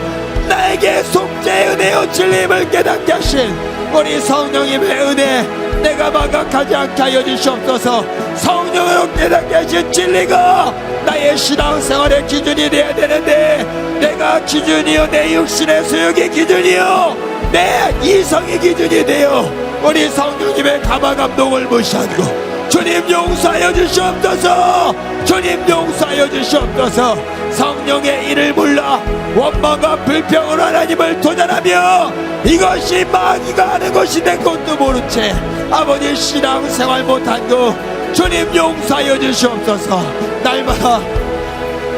나에게 속죄의 은혜요 진리임을 깨닫게 하신 우리 성령님의 은혜, 내가 망각하지 않게 하여 주시옵소서. 성령으로 깨닫게 하신 진리가 나의 신앙생활의 기준이 되어야 되는데 내가 기준이요 내 육신의 소욕의 기준이요 내 이성의 기준이 되어 우리 성령님의 감화감동을 무시하고 주님 용서하여 주시옵소서. 주님 용서하여 주시옵소서. 성령의 일을 몰라 원망과 불평으로 하나님을 도전하며 이것이 마귀가 하는 것이 된 것도 모른 채 아버지 신앙생활 못한 거 주님 용서하여 주시옵소서. 날마다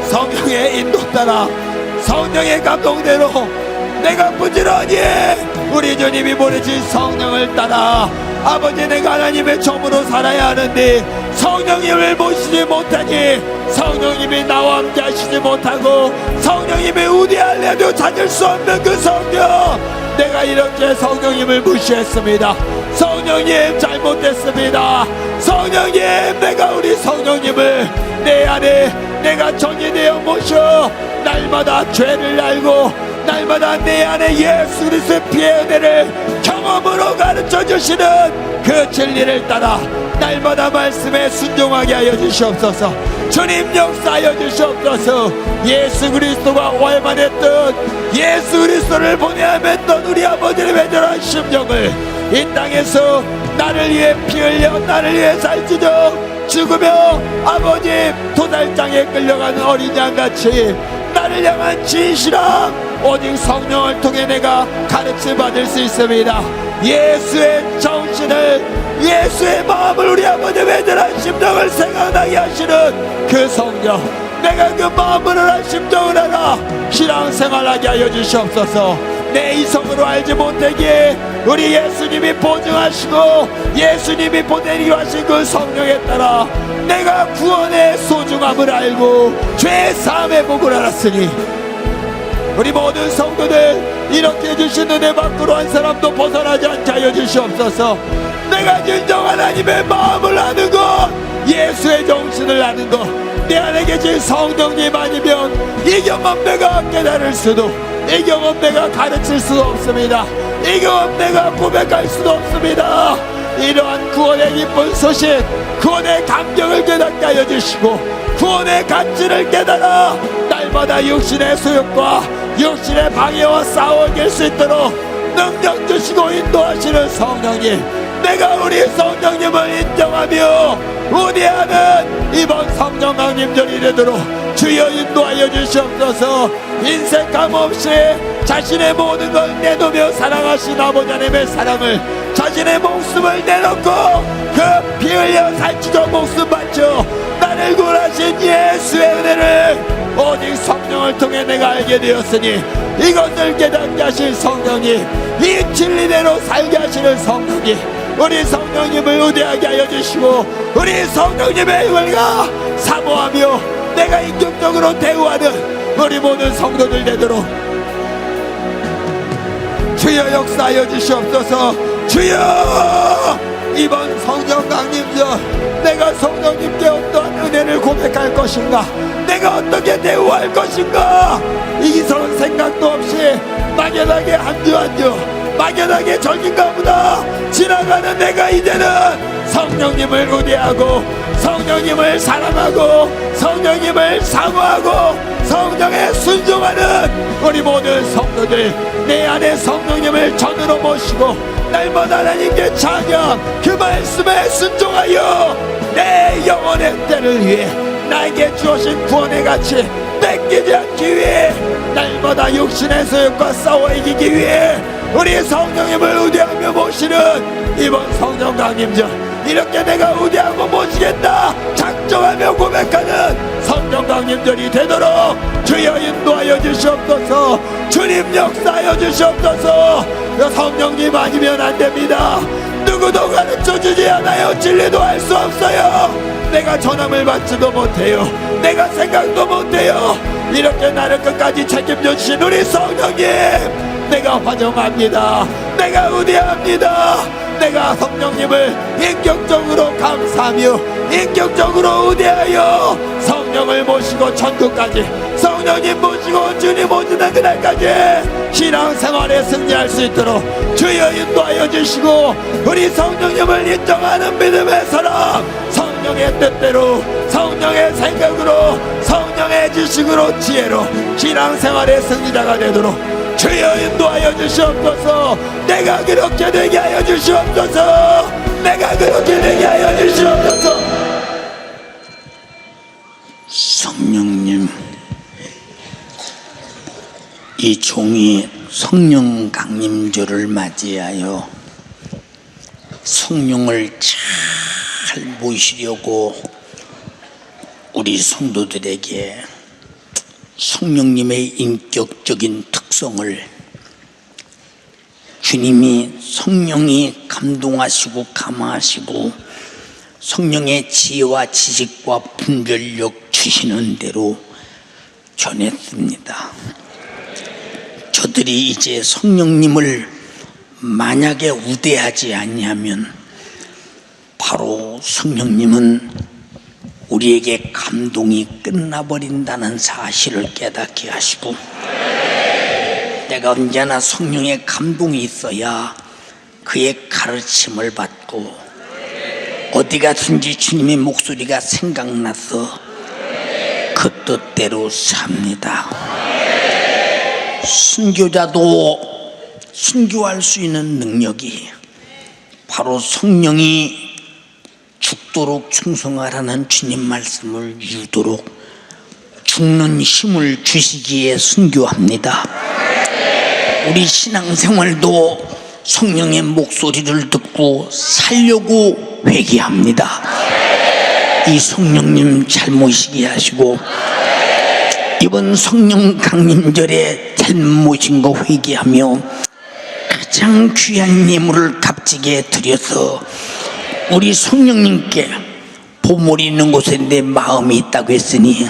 성령의 인도 따라 성령의 감동대로 내가 부지런히 우리 주님이 보내신 성령을 따라 아버지 내가 하나님의 종으로 살아야 하는데 성령님을 모시지 못하니 성령님이 나와 함께 하시지 못하고 성령님의 우대할래도 찾을 수 없는 그 성령, 내가 이렇게 성령님을 무시했습니다. 성령님 잘못됐습니다. 성령님, 내가 우리 성령님을 내 안에 내가 정의되어 모셔 날마다 죄를 알고 날마다 내 안에 예수 그리스도의 피의 은혜를 경험으로 가르쳐 주시는 그 진리를 따라 날마다 말씀에 순종하게 하여 주시옵소서. 주님 역사하여 주시옵소서. 예수 그리스도가 월만했던 예수 그리스도를 보내야 했던 우리 아버지의 매절한 심정을 이 땅에서 나를 위해 피 흘려 나를 위해 살찌져 죽으며 아버지 도살장에 끌려가는 어린 양같이 나를 향한 진실함 오직 성령을 통해 내가 가르침 받을 수 있습니다. 예수의 정신을 예수의 마음을 우리 아버지의 외절한 심정을 생각나게 하시는 그 성령, 내가 그 마음을 한 심정을 알아 신앙생활하게 하여 주시옵소서. 내 이성으로 알지 못하기에 우리 예수님이 보증하시고 예수님이 보내기로 하신 그 성령에 따라 내가 구원의 소중함을 알고 죄의 사함의 복을 알았으니 우리 모든 성도들 이렇게 주신 은혜 밖으로 한 사람도 벗어나지 않게 하여 주시옵소서. 내가 진정 하나님의 마음을 아는 것, 예수의 정신을 아는 것, 내 안에 계신 성령님 아니면 이 경험 내가 깨달을 수도, 이 경험 내가 가르칠 수도 없습니다. 이 경험 내가 고백할 수도 없습니다. 이러한 구원의 기쁜 소식, 구원의 감격을 깨닫게 하여 주시고 구원의 가치를 깨달아 날마다 육신의 소욕과 육신의 방해와 싸워 이길 수 있도록 능력 주시고 인도하시는 성령님, 내가 우리 성령님을 인정하며 우대하는 이번 성령 강림절이 되도록 주여 인도하여 주시옵소서. 인색감 없이 자신의 모든 걸 내놓으며 사랑하신 아버지 하나님의 사랑을 자신의 목숨을 내놓고 그 피 흘려 살찌져 목숨 바쳐 나를 구원하신 예수의 은혜를 오직 성령을 통해 내가 알게 되었으니 이것을 깨닫게 하신 성령님, 이 진리대로 살게 하시는 성령님, 우리 성령님을 우대하게 하여 주시고 우리 성령님의 힘을가 사모하며 내가 인격적으로 대우하는 우리 모든 성도들 되도록 주여 역사하여 주시옵소서. 주여 이번 성령 강림절 내가 성령님께 어떠한 은혜를 고백할 것인가, 내가 어떻게 대우할 것인가, 이기스러운 생각도 없이 막연하게 한 주 한 주 막연하게 절긴가 보다 지나가는 내가 이제는 성령님을 우대하고 성령님을 사랑하고 성령님을 사모하고 성령에 순종하는 우리 모든 성도들, 내 안에 성령님을 전으로 모시고 날마다 하나님께 찬양 그 말씀에 순종하여 내 영혼의 때를 위해 나에게 주어진 구원의 가치 뺏기지 않기 위해 날마다 육신의 소욕과 싸워 이기기 위해 우리 성령님을 우대하며 모시는 이번 성령 강림절, 이렇게 내가 우대하고 모시겠다 작정하며 고백하는 성령 강림절이 되도록 주여 인도하여 주시옵소서. 주님 역사하여 주시옵소서. 성령님 아니면 안 됩니다. 누구도 가르쳐주지 않아요. 진리도 알 수 없어요. 내가 전함을 받지도 못해요. 내가 생각도 못해요. 이렇게 나를 끝까지 책임져 주신 우리 성령님, 내가 환영합니다. 내가 의대합니다. 내가 성령님을 인격적으로 감사하며 인격적으로 의대하여 성령을 모시고 천국까지, 성령님 모시고 주님 오시는 그날까지 신앙생활에 승리할 수 있도록 주여 인도하여 주시고, 우리 성령님을 인정하는 믿음의 사람, 성령의 뜻대로, 성령의 생각으로, 성령의 지식으로, 지혜로 신앙생활의 승리자가 되도록 주여 인도하여 주시옵소서. 내가 그렇게 되게 하여 주시옵소서. 내가 그렇게 되게 하여 주시옵소서. 성령님, 이 종이 성령 강림절을 맞이하여 성령을 잘 모시려고 우리 성도들에게 성령님의 인격적인 특성을, 주님이 성령이 감동하시고 감화하시고 성령의 지혜와 지식과 분별력 주시는 대로 전했습니다. 저들이 이제 성령님을 만약에 우대하지 아니하면 바로 성령님은 우리에게 감동이 끝나버린다는 사실을 깨닫게 하시고, 내가 언제나 성령의 감동이 있어야 그의 가르침을 받고 어디 가든지 주님의 목소리가 생각나서 그 뜻대로 삽니다. 순교자도 순교할 수 있는 능력이 바로 성령이 죽도록 충성하라는 주님 말씀을 이루도록 죽는 힘을 주시기에 순교합니다. 우리 신앙생활도 성령의 목소리를 듣고 살려고 회개합니다. 이 성령님 잘 모시게 하시고 이번 성령 강림절에 잘 모신 거 회개하며 가장 귀한 예물을 값지게 드려서 우리 성령님께 보물이 있는 곳에 내 마음이 있다고 했으니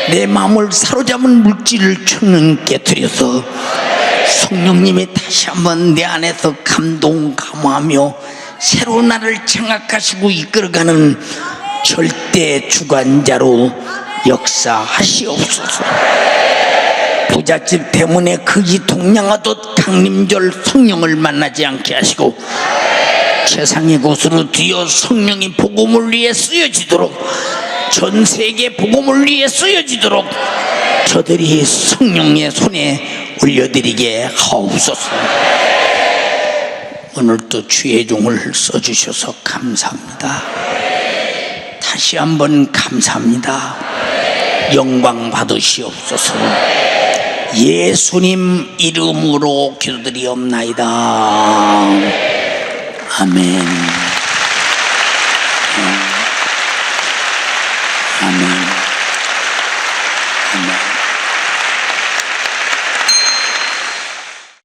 내 마음을 사로잡은 물질을 성령님께 드려서 성령님이 다시 한번 내 안에서 감동 감화하며 새로 나를 장악하시고 이끌어가는 절대 주관자로 역사하시옵소서. 부잣집 때문에 거기 동냥하듯 강림절 성령을 만나지 않게 하시고 세상의 곳으로 뛰어 성령이 복음을 위해 쓰여지도록, 전 세계 복음을 위해 쓰여지도록 저들이 성령의 손에 올려드리게 하옵소서. 오늘도 주의 종을 써주셔서 감사합니다. 다시 한번 감사합니다. 영광 받으시옵소서. 예수님 이름으로 기도드리옵나이다. 아멘.